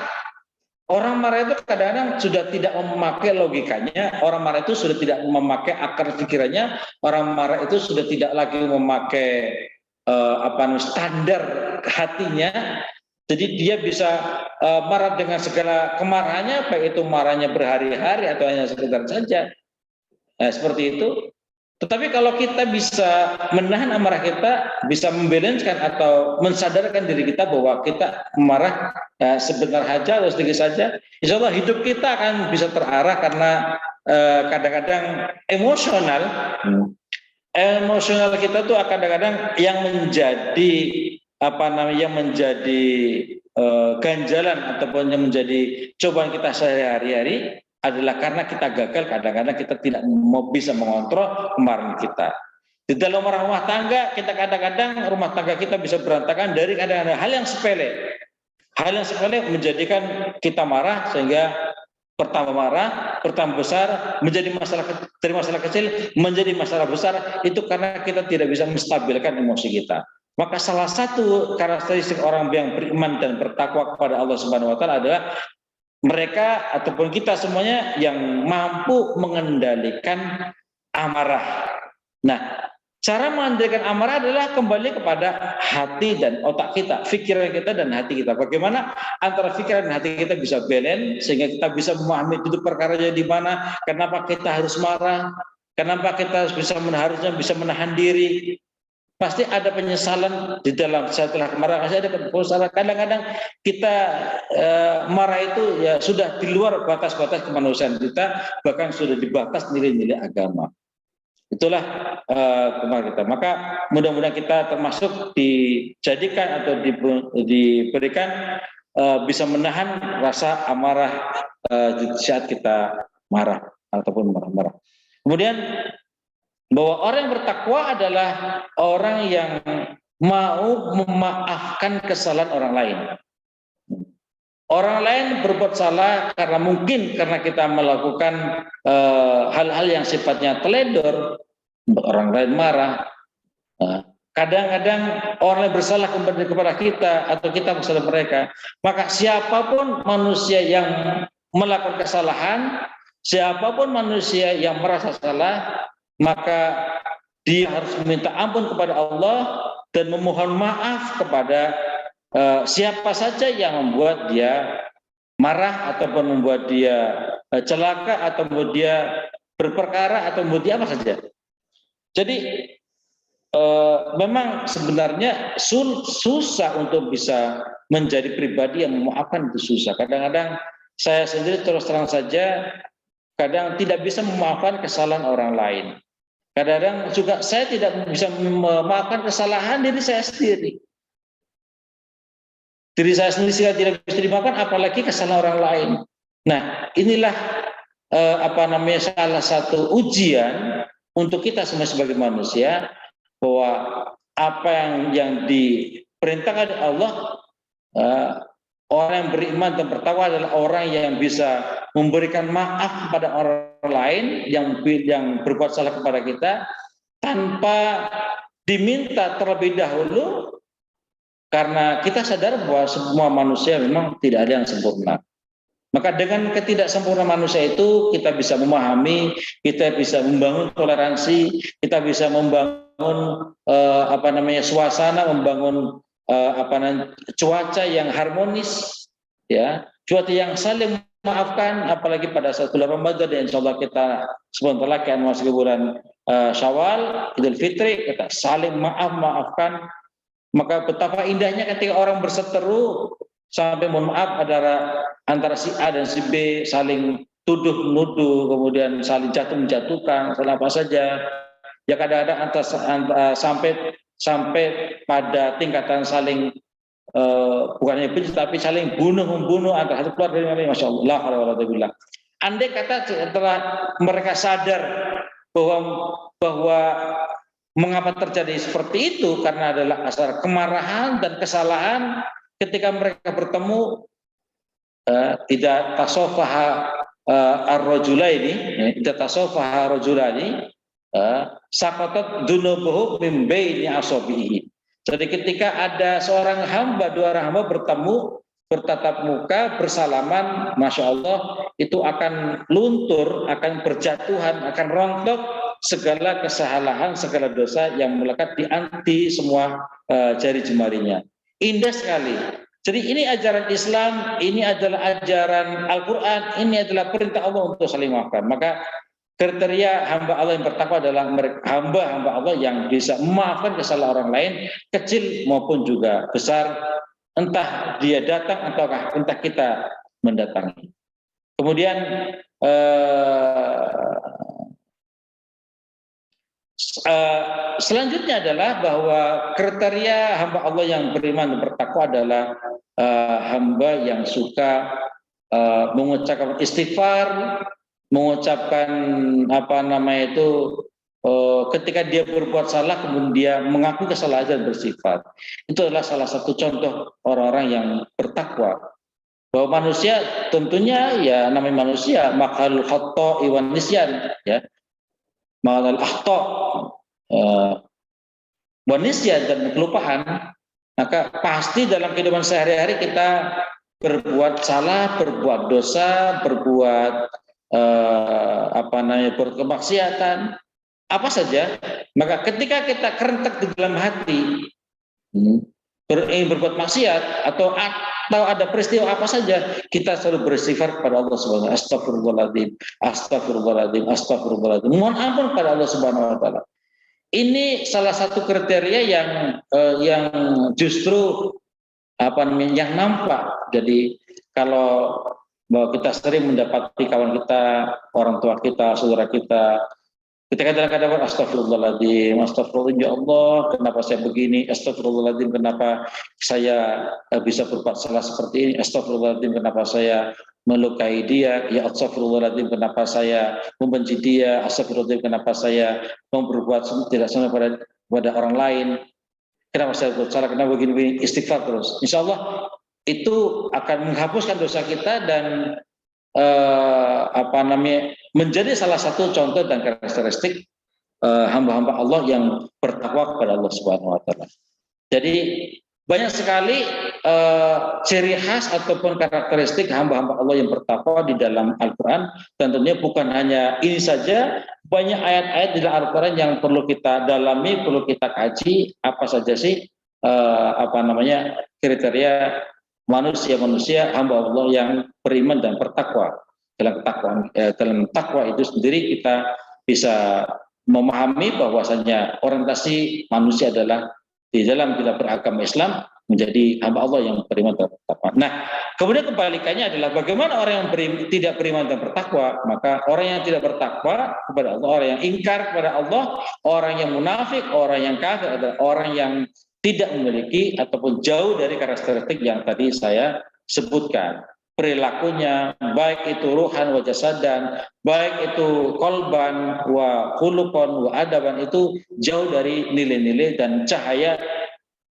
Orang marah itu kadang-kadang sudah tidak memakai logikanya, orang marah itu sudah tidak memakai akar pikirannya, orang marah itu sudah tidak lagi memakai standar hatinya. Jadi dia bisa marah dengan segala kemarahannya, baik itu marahnya berhari-hari atau hanya sekedar saja. Nah, seperti itu. Tetapi kalau kita bisa menahan amarah kita, bisa membalanskan atau mensadarkan diri kita bahwa kita marah sebentar saja atau sedikit saja, insya Allah hidup kita akan bisa terarah. Karena kadang-kadang emosional kita tuh kadang-kadang yang menjadi ganjalan ataupun yang menjadi cobaan kita sehari-hari adalah karena kita gagal, kadang-kadang kita tidak bisa mengontrol kemarahan kita. Di dalam rumah tangga, kita kadang-kadang rumah tangga kita bisa berantakan dari kadang-kadang hal yang sepele. Hal yang sepele menjadikan kita marah, sehingga pertama marah, pertama besar, menjadi masalah, dari masalah kecil menjadi masalah besar, itu karena kita tidak bisa menstabilkan emosi kita. Maka salah satu karakteristik orang yang beriman dan bertakwa kepada Allah Subhanahu wa taala adalah mereka ataupun kita semuanya yang mampu mengendalikan amarah. Nah, cara mengendalikan amarah adalah kembali kepada hati dan otak kita, pikiran kita dan hati kita. Bagaimana antara pikiran dan hati kita bisa balance sehingga kita bisa memahami itu perkaranya di mana, kenapa kita harus marah, kenapa kita harusnya bisa menahan diri. Pasti ada penyesalan di dalam setelah kemarahan, pasti ada penyesalan. Kadang-kadang kita marah itu ya sudah di luar batas-batas kemanusiaan kita, bahkan sudah di batas nilai-nilai agama. Itulah kemarahan kita. Maka mudah-mudahan kita termasuk dijadikan atau diberikan bisa menahan rasa amarah di saat kita marah ataupun marah-marah. Kemudian bahwa orang yang bertakwa adalah orang yang mau memaafkan kesalahan orang lain. Orang lain berbuat salah karena kita melakukan hal-hal yang sifatnya teledor, orang lain marah. Kadang-kadang orang lain bersalah kepada kita atau kita bersalah mereka. Maka siapapun manusia yang melakukan kesalahan, siapapun manusia yang merasa salah, maka dia harus meminta ampun kepada Allah dan memohon maaf kepada siapa saja yang membuat dia marah ataupun membuat dia celaka atau membuat dia berperkara atau membuat dia apa saja. Jadi memang sebenarnya susah untuk bisa menjadi pribadi yang memaafkan, itu susah. Kadang-kadang saya sendiri terus terang saja kadang tidak bisa memaafkan kesalahan orang lain. Kadang-kadang juga saya tidak bisa memaafkan kesalahan diri saya sendiri. Diri saya sendiri tidak bisa dimaafkan, apalagi kesalahan orang lain. Nah, inilah salah satu ujian untuk kita semua sebagai manusia, bahwa apa yang diperintahkan oleh Allah, orang yang beriman dan bertakwa adalah orang yang bisa memberikan maaf kepada orang lain yang berbuat salah kepada kita tanpa diminta terlebih dahulu, karena kita sadar bahwa semua manusia memang tidak ada yang sempurna. Maka dengan ketidaksempurnaan manusia itu kita bisa memahami, kita bisa membangun toleransi, kita bisa membangun suasana, membangun cuaca yang harmonis, ya, cuaca yang saling memaafkan, apalagi pada saat bulan Ramadan, dan insya Allah kita sebentar lagi akan masuk bulan Syawal, Idul Fitri, kita saling maafkan. Maka betapa indahnya ketika orang berseteru sampai mohon maaf antara si A dan si B saling tuduh-menuduh, kemudian saling jatuh-menjatuhkan, salah apa saja. Ya kadang-kadang sampai pada tingkatan saling bukannya benci tapi saling bunuh-membunuh antara satu keluarga dengan lain. Masya Allah. Andai kata setelah mereka sadar bahwa mengapa terjadi seperti itu, karena adalah asal kemarahan dan kesalahan ketika mereka bertemu, tidak tasofaha ar-rajulaini, tidak tasofaha rajulani, saqatat dunubuhu min baini asabihi. Jadi ketika ada seorang hamba, dua orang hamba bertemu, bertatap muka, bersalaman, Masya Allah, itu akan luntur, akan berjatuhan, akan rontok segala kesalahan, segala dosa yang melekat di semua jari jemarinya. Indah sekali. Jadi ini ajaran Islam, ini adalah ajaran Al-Quran, ini adalah perintah Allah untuk saling maafkan. Maka kriteria hamba Allah yang bertakwa adalah hamba Allah yang bisa memaafkan kesalahan orang lain, kecil maupun juga besar, entah dia datang ataukah entah kita mendatangi. Kemudian selanjutnya adalah bahwa kriteria hamba Allah yang beriman dan bertakwa adalah hamba yang suka mengucapkan istighfar, mengucapkan ketika dia berbuat salah kemudian dia mengaku kesalahan dan bersifat. Itu adalah salah satu contoh orang-orang yang bertakwa. Bahwa manusia tentunya ya namanya manusia, makhlul khata' wan nisyan, ya. Makhlul akhta' wan nisyan dan kelupaan, maka pasti dalam kehidupan sehari-hari kita berbuat salah, berbuat dosa, berbuat berbuat kemaksiatan, apa saja, maka ketika kita kerentek di dalam hati, ingin berbuat maksiat atau ada peristiwa apa saja, kita selalu beristighfar kepada Allah Subhanahu wa taala. Astagfirullahaladzim, astagfirullahaladzim, astagfirullahaladzim. Mohon ampun pada Allah Subhanahu wa taala. Ini salah satu kriteria yang justru yang nampak. Jadi kalau bahwa kita sering mendapati kawan kita, orang tua kita, saudara kita, ketika kadang-kadang astagfirullahaladzim, astagfirullahaladzim, ya Allah, kenapa saya begini? Astagfirullahaladzim, kenapa saya bisa berbuat salah seperti ini? Astagfirullahaladzim, kenapa saya melukai dia? Ya astagfirullahaladzim, kenapa saya membenci dia? Astagfirullahaladzim, kenapa saya berbuat tidak sama pada orang lain? Kenapa saya berbuat salah? Kenapa begini? Istighfar terus. Insya Allah itu akan menghapuskan dosa kita dan menjadi salah satu contoh dan karakteristik hamba-hamba Allah yang bertakwa kepada Allah Subhanahu wa taala. Jadi banyak sekali ciri khas ataupun karakteristik hamba-hamba Allah yang bertakwa di dalam Al-Qur'an, dan tentunya bukan hanya ini saja, banyak ayat-ayat di dalam Al-Qur'an yang perlu kita dalami, perlu kita kaji apa saja sih kriteria manusia hamba Allah yang beriman dan bertakwa. Dalam takwa itu sendiri kita bisa memahami bahwasanya orientasi manusia adalah di dalam kita beragama Islam menjadi hamba Allah yang beriman dan bertakwa. Nah, kemudian kebalikannya adalah bagaimana orang yang tidak beriman dan bertakwa. Maka orang yang tidak bertakwa kepada Allah, orang yang ingkar kepada Allah, orang yang munafik, orang yang kafir adalah orang yang tidak memiliki ataupun jauh dari karakteristik yang tadi saya sebutkan. Perilakunya, baik itu ruhan wa jasadan, baik itu kolban wa khuluqan wa adaban, itu jauh dari nilai-nilai dan cahaya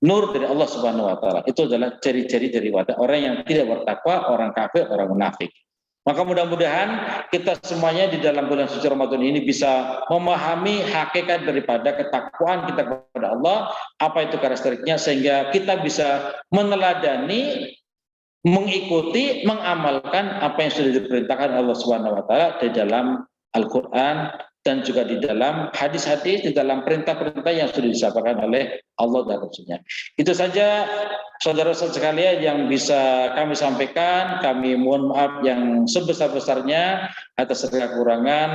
nur dari Allah Subhanahu wa taala. Itu adalah ciri-ciri dari orang yang tidak bertakwa, orang kafir, orang munafik. Maka mudah-mudahan kita semuanya di dalam bulan suci Ramadan ini bisa memahami hakikat daripada ketakwaan kita kepada Allah, apa itu karakteristiknya, sehingga kita bisa meneladani, mengikuti, mengamalkan apa yang sudah diperintahkan Allah Subhanahu wa taala di dalam Al-Qur'an dan juga di dalam hadis-hadis, di dalam perintah-perintah yang sudah disampaikan oleh Allah dan Rasul-Nya. Itu saja saudara-saudara sekalian yang bisa kami sampaikan. Kami mohon maaf yang sebesar-besarnya atas segala kekurangan,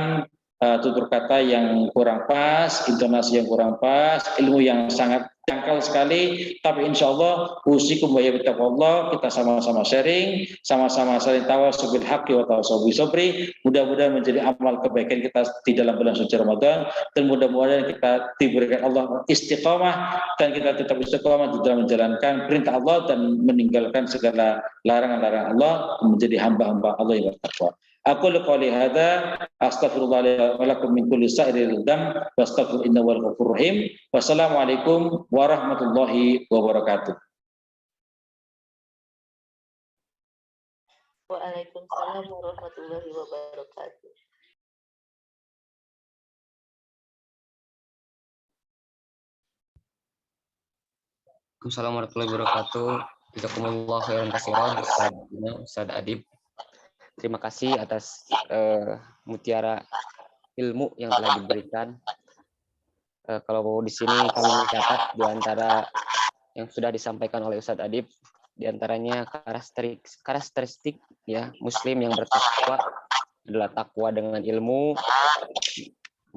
tutur kata yang kurang pas, intonasi yang kurang pas, ilmu yang sangat jangkal sekali, tapi insya Allah usikum wa yabittaqullah, kita sama-sama sharing, sama-sama saling tawasul bil haqqi wa tawasul bis sabri. Mudah-mudahan menjadi amal kebaikan kita di dalam bulan suci Ramadan, dan mudah-mudahan kita diberikan Allah istiqamah dan kita tetap istiqamah di dalam menjalankan perintah Allah dan meninggalkan segala larangan-larangan Allah, menjadi hamba-hamba Allah yang bertakwa. Aku qouli hadza astaghfirullah wa lakum min kulli sa'iril dzam wastaghfir innahu wal ghafurur rahim. Wassalamualaikum warahmatullahi wabarakatuh. Waalaikumsalam warahmatullahi wabarakatuh. Assalamualaikum warahmatullahi wabarakatuh. Jazakumullah khairan katsiran Ustaz Adib. Terima kasih atas mutiara ilmu yang telah diberikan. Kalau di sini kami mencatat di antara yang sudah disampaikan oleh Ustaz Adib, di antaranya karakteristik ya Muslim yang bertakwa adalah takwa dengan ilmu,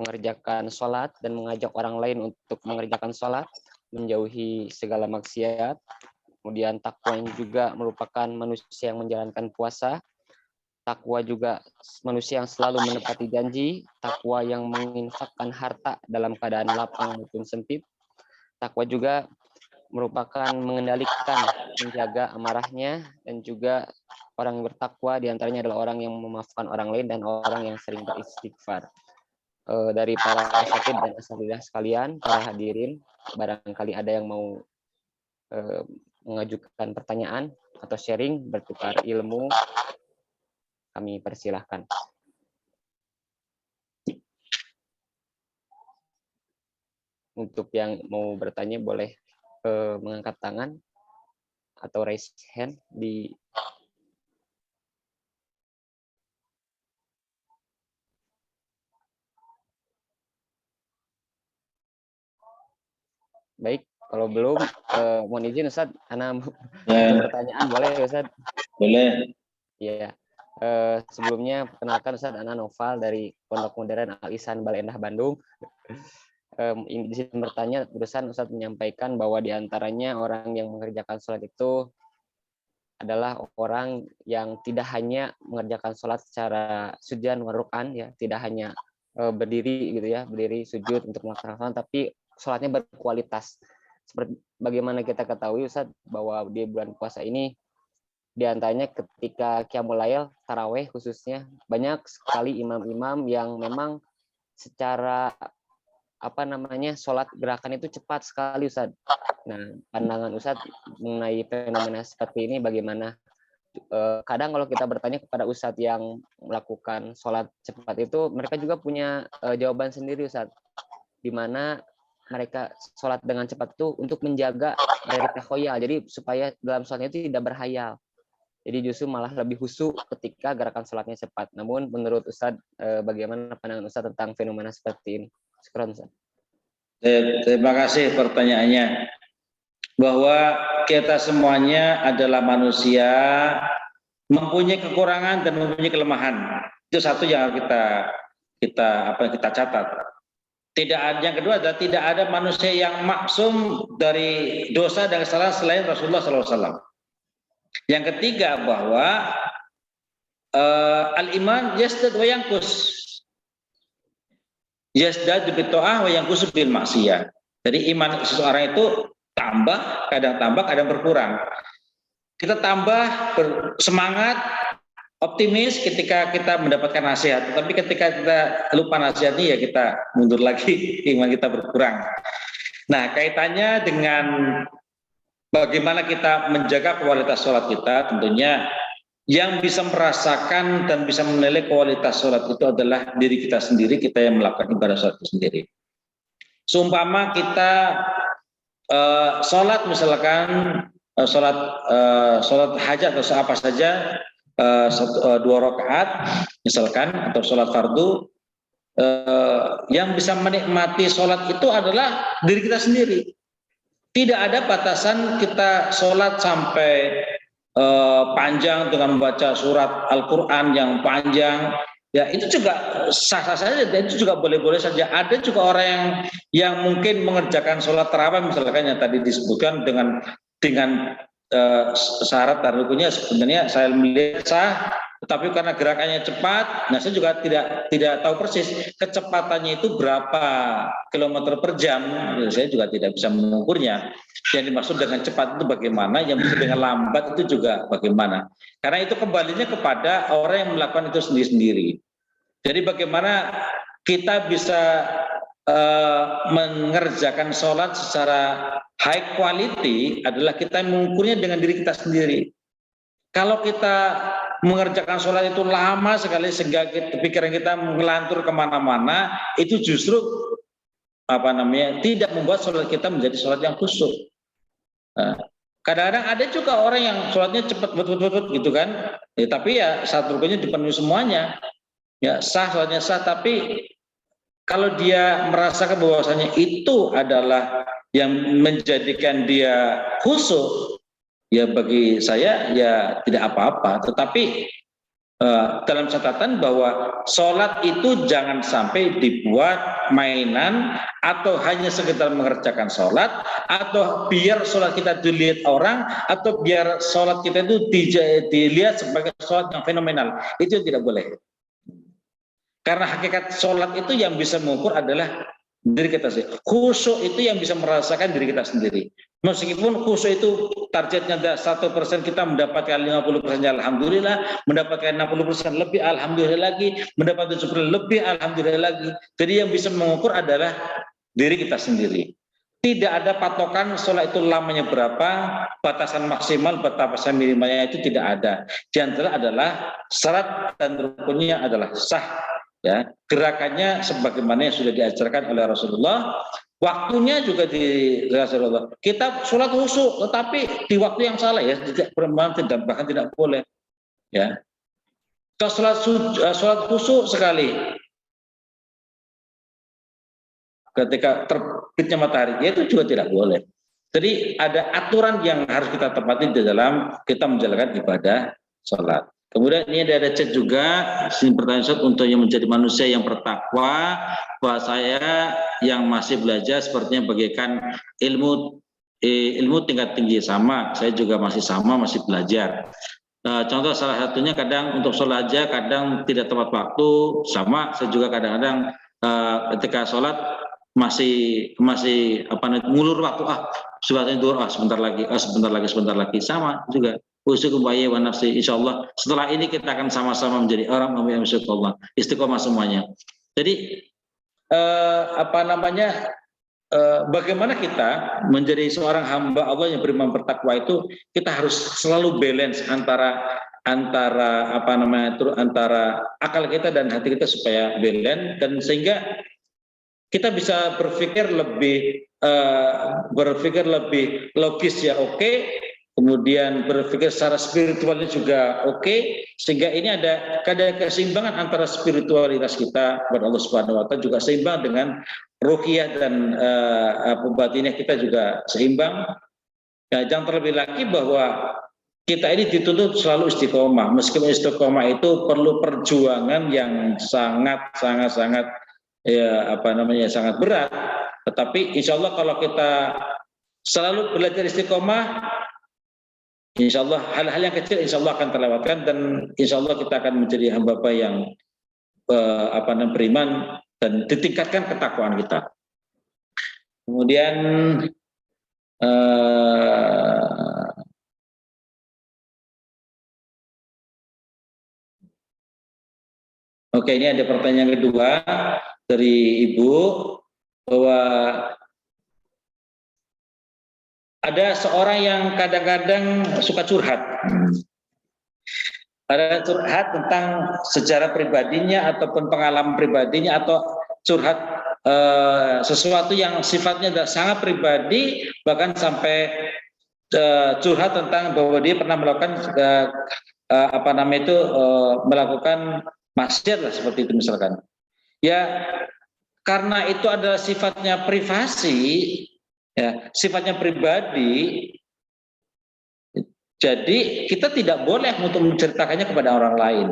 mengerjakan sholat dan mengajak orang lain untuk mengerjakan sholat, menjauhi segala maksiat. Kemudian takwa ini juga merupakan manusia yang menjalankan puasa. Takwa juga manusia yang selalu menepati janji, takwa yang menginfakkan harta dalam keadaan lapang maupun sempit. Takwa juga merupakan mengendalikan, menjaga amarahnya, dan juga orang yang bertakwa diantaranya adalah orang yang memaafkan orang lain dan orang yang sering beristighfar. Dari para asatid dan asatidah sekalian, para hadirin, barangkali ada yang mau mengajukan pertanyaan atau sharing, bertukar ilmu, kami persilahkan. Untuk yang mau bertanya boleh mengangkat tangan atau raise hand di Baik, kalau belum, mohon izin Ustadz, ana Ya, satu pertanyaan boleh Ustadz? boleh. Iya. Sebelumnya perkenalkan Ustadz, ana Noval dari Pondok Modern Al Ihsan Bale Endah Bandung. Di sini bertanya, barusan Ustadz menyampaikan bahwa di antaranya orang yang mengerjakan sholat itu adalah orang yang tidak hanya mengerjakan sholat secara sujud warukan, ya, tidak hanya berdiri gitu ya, berdiri sujud untuk melaksanakan sholat, tapi sholatnya berkualitas. Seperti bagaimana kita ketahui Ustadz bahwa di bulan puasa ini di antaranya ketika Qiyamul Lail, taraweh khususnya, banyak sekali imam-imam yang memang secara sholat gerakan itu cepat sekali Ustadz. Nah, pandangan Ustadz mengenai fenomena seperti ini bagaimana? Kadang kalau kita bertanya kepada Ustadz yang melakukan sholat cepat itu, mereka juga punya jawaban sendiri Ustadz, di mana mereka sholat dengan cepat itu untuk menjaga dari takhoyal, jadi supaya dalam sholatnya itu tidak berhayal. Jadi justru malah lebih khusyuk ketika gerakan sholatnya cepat. Namun menurut Ustadz, bagaimana pandangan Ustadz tentang fenomena seperti ini? Syukran, Ustadz. Terima kasih pertanyaannya. Bahwa kita semuanya adalah manusia, mempunyai kekurangan dan mempunyai kelemahan. Itu satu yang harus kita catat. Yang kedua adalah tidak ada manusia yang maksum dari dosa dan kesalahan selain Rasulullah SAW. Yang ketiga bahwa al-iman yasdad wa yanqus. Yasdad bil ta'ah wa yanqus bil maksiyah. Jadi iman seseorang itu tambah, kadang berkurang. Kita tambah semangat, optimis ketika kita mendapatkan nasihat, tetapi ketika kita lupa nasihatnya ya kita mundur lagi, iman kita berkurang. Nah, kaitannya dengan bagaimana kita menjaga kualitas sholat kita, tentunya yang bisa merasakan dan bisa menilai kualitas sholat itu adalah diri kita sendiri, kita yang melakukan ibadah sholat itu sendiri. Seumpama kita sholat misalkan sholat hajat atau apa saja, 2 rakaat misalkan, atau sholat fardu, yang bisa menikmati sholat itu adalah diri kita sendiri. Tidak ada batasan kita sholat sampai panjang dengan membaca surat Al-Quran yang panjang, ya itu juga sah-sah saja, dan itu juga boleh-boleh saja. Ada juga orang yang mungkin mengerjakan sholat tarawih misalkan yang tadi disebutkan dengan syarat dan rukunnya sebenarnya saya melihat sah, tetapi karena gerakannya cepat, nah saya juga tidak tahu persis kecepatannya itu berapa kilometer per jam, saya juga tidak bisa mengukurnya. Yang dimaksud dengan cepat itu bagaimana, yang dimaksud dengan lambat itu juga bagaimana. Karena itu kembalinya kepada orang yang melakukan itu sendiri-sendiri. Jadi bagaimana kita bisa mengerjakan sholat secara high quality adalah kita mengukurnya dengan diri kita sendiri. Kalau kita mengerjakan sholat itu lama sekali sehingga pikiran kita mengelantur kemana-mana, itu justru tidak membuat sholat kita menjadi sholat yang khusyuk. Kadang-kadang ada juga orang yang sholatnya cepat gitu kan, ya, tapi ya saat rukunnya dipenuhi semuanya, ya sah, sholatnya sah, tapi kalau dia merasakan bahwasanya itu adalah yang menjadikan dia khusyuk, ya bagi saya ya tidak apa-apa. Tetapi dalam catatan bahwa sholat itu jangan sampai dibuat mainan atau hanya sekedar mengerjakan sholat, atau biar sholat kita dilihat orang, atau biar sholat kita itu dilihat sebagai sholat yang fenomenal. Itu tidak boleh. Karena hakikat sholat itu yang bisa mengukur adalah diri kita sendiri. Khusyuk itu yang bisa merasakan diri kita sendiri. Meskipun khusyuk itu targetnya 1% kita mendapatkan 50%, alhamdulillah, mendapatkan 60% lebih, alhamdulillah lagi, mendapatkan 70% lebih, alhamdulillah lagi. Jadi yang bisa mengukur adalah diri kita sendiri. Tidak ada patokan sholat itu lamanya berapa, batasan maksimal, batasan minimalnya itu tidak ada. Di antara adalah syarat dan rukunnya adalah sah. Ya, gerakannya sebagaimana yang sudah diajarkan oleh Rasulullah, waktunya juga di Rasulullah. Kita sholat khusyuk, tetapi di waktu yang salah, ya, bahkan tidak boleh. Ya, kalau sholat khusyuk sekali, ketika terbitnya matahari, ya itu juga tidak boleh. Jadi ada aturan yang harus kita tepati di dalam kita menjalankan ibadah sholat. Kemudian ini ada chat juga, sini pertanyaan Ustaz, untuk yang menjadi manusia yang bertakwa, bahwa saya yang masih belajar sepertinya bagaikan ilmu tingkat tinggi sama, saya juga masih sama, masih belajar. Contoh salah satunya kadang untuk sholat aja kadang tidak tepat waktu, sama saya juga kadang-kadang ketika sholat masih ngulur waktu, sholatnya dulu, sebentar lagi sama juga. Usukum bayi wa nafsi, insyaallah setelah ini kita akan sama-sama menjadi orang yang Allah, istiqomah semuanya. Jadi bagaimana kita menjadi seorang hamba Allah yang beriman bertakwa itu, kita harus selalu balance antara akal kita dan hati kita supaya balance, dan sehingga kita bisa berpikir lebih logis ya, oke. Kemudian berpikir secara spiritualnya juga oke, sehingga ini ada keseimbangan antara spiritualitas kita kepada Allah Subhanahu wa taala juga seimbang dengan ruhiyah dan batinnya kita juga seimbang. Nah, jangan terlebih lagi bahwa kita ini dituntut selalu istiqomah. Meskipun istiqomah itu perlu perjuangan yang sangat sangat berat, tetapi insya Allah kalau kita selalu belajar istiqomah, insya Allah hal-hal yang kecil insya Allah akan terlewatkan, dan insya Allah kita akan menjadi hamba yang beriman dan ditingkatkan ketakwaan kita. Kemudian oke, ini ada pertanyaan kedua dari Ibu, bahwa ada seorang yang kadang-kadang suka curhat. Ada curhat tentang sejarah pribadinya ataupun pengalaman pribadinya, atau curhat sesuatu yang sifatnya sangat pribadi, bahkan sampai curhat tentang bahwa dia pernah melakukan melakukan maksiat lah, seperti itu misalkan. Ya, karena itu adalah sifatnya privasi, ya, sifatnya pribadi, jadi kita tidak boleh untuk menceritakannya kepada orang lain,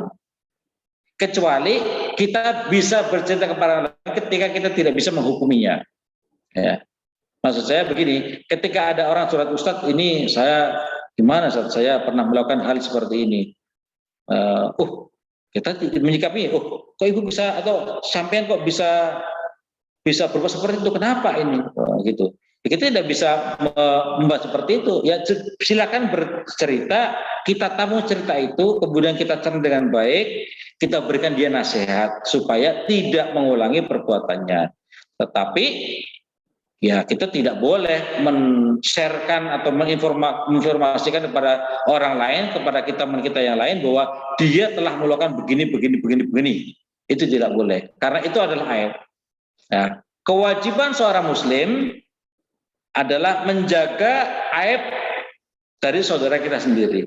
kecuali kita bisa bercerita kepada orang lain ketika kita tidak bisa menghukuminya. Ya. Maksud saya begini, ketika ada orang curhat, Ustadz ini saya gimana, Ustadz, saya pernah melakukan hal seperti ini. Kita menyikapi, kok ibu bisa, atau sampean kok bisa berbuat seperti itu, kenapa ini, gitu. Kita tidak bisa membahas seperti itu. Ya silakan bercerita, kita tamu cerita itu, kemudian kita cerna dengan baik, kita berikan dia nasihat supaya tidak mengulangi perbuatannya. Tetapi ya kita tidak boleh men-sharekan atau menginformasikan kepada orang lain, kepada teman kita yang lain, bahwa dia telah melakukan begini. Itu tidak boleh, karena itu adalah aib. Nah, kewajiban seorang muslim adalah menjaga aib dari saudara kita sendiri.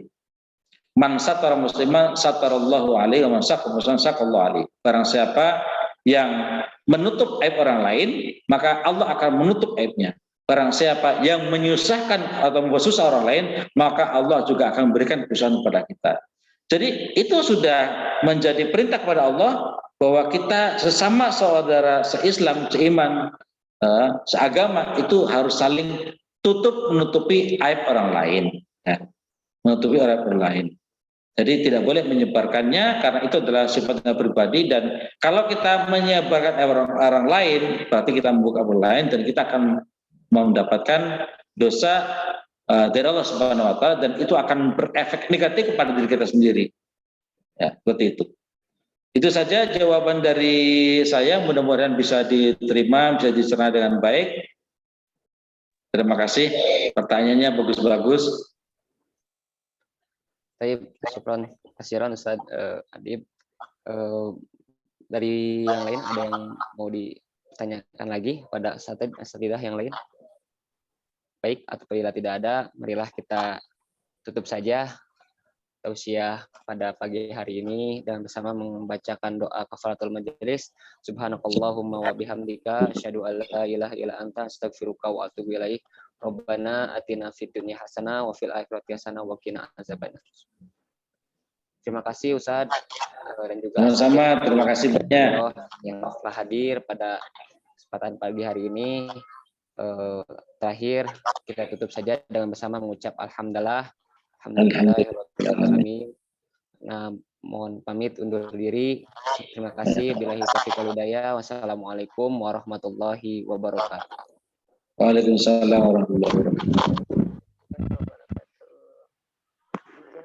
Man satara musliman satarallahu alaihi wa man saqqa musliman saqallahu alaihi. Barang siapa yang menutup aib orang lain, maka Allah akan menutup aibnya. Barang siapa yang menyusahkan atau mempersusah orang lain, maka Allah juga akan memberikan kesusahan kepada kita. Jadi itu sudah menjadi perintah kepada Allah, bahwa kita sesama saudara seislam, seiman, seagama, itu harus saling menutupi aib orang lain, ya. Menutupi aib orang lain. Jadi tidak boleh menyebarkannya, karena itu adalah sifatnya pribadi, dan kalau kita menyebarkan orang lain, berarti kita membuka orang lain, dan kita akan mendapatkan dosa dari Allah Subhanahu wa taala, dan itu akan berefek negatif kepada diri kita sendiri. Ya, seperti itu. Itu saja jawaban dari saya, mudah-mudahan bisa diterima, bisa dicerna dengan baik. Terima kasih, pertanyaannya bagus-bagus. Syukran kasiran Ustaz Adib. Dari yang lain ada yang mau ditanyakan lagi pada asatidzah yang lain? Baik, apabila tidak ada, marilah kita tutup saja tausiah pada pagi hari ini dan bersama membacakan doa kafaratul majelis. Subhanakallahumma wa bihamdika asyhadu an la ilaha illa anta astaghfiruka wa atubu ilaik. Rabbana atina fid dunya hasanah wa fil akhirati hasanah wa qina azabannar. Terima kasih Ustadz dan juga Sama-sama, terima kasih banyak. yang telah hadir pada kesempatan pagi hari ini. Terakhir kita tutup saja dengan bersama mengucap alhamdulillah. Alhamdulillahirobbilalamin. Nah, mohon pamit undur diri. Terima kasih. Billahi taufiq wal hidayah. Wassalamualaikum warahmatullahi wabarakatuh. Waalaikumsalam warahmatullahi wabarakatuh.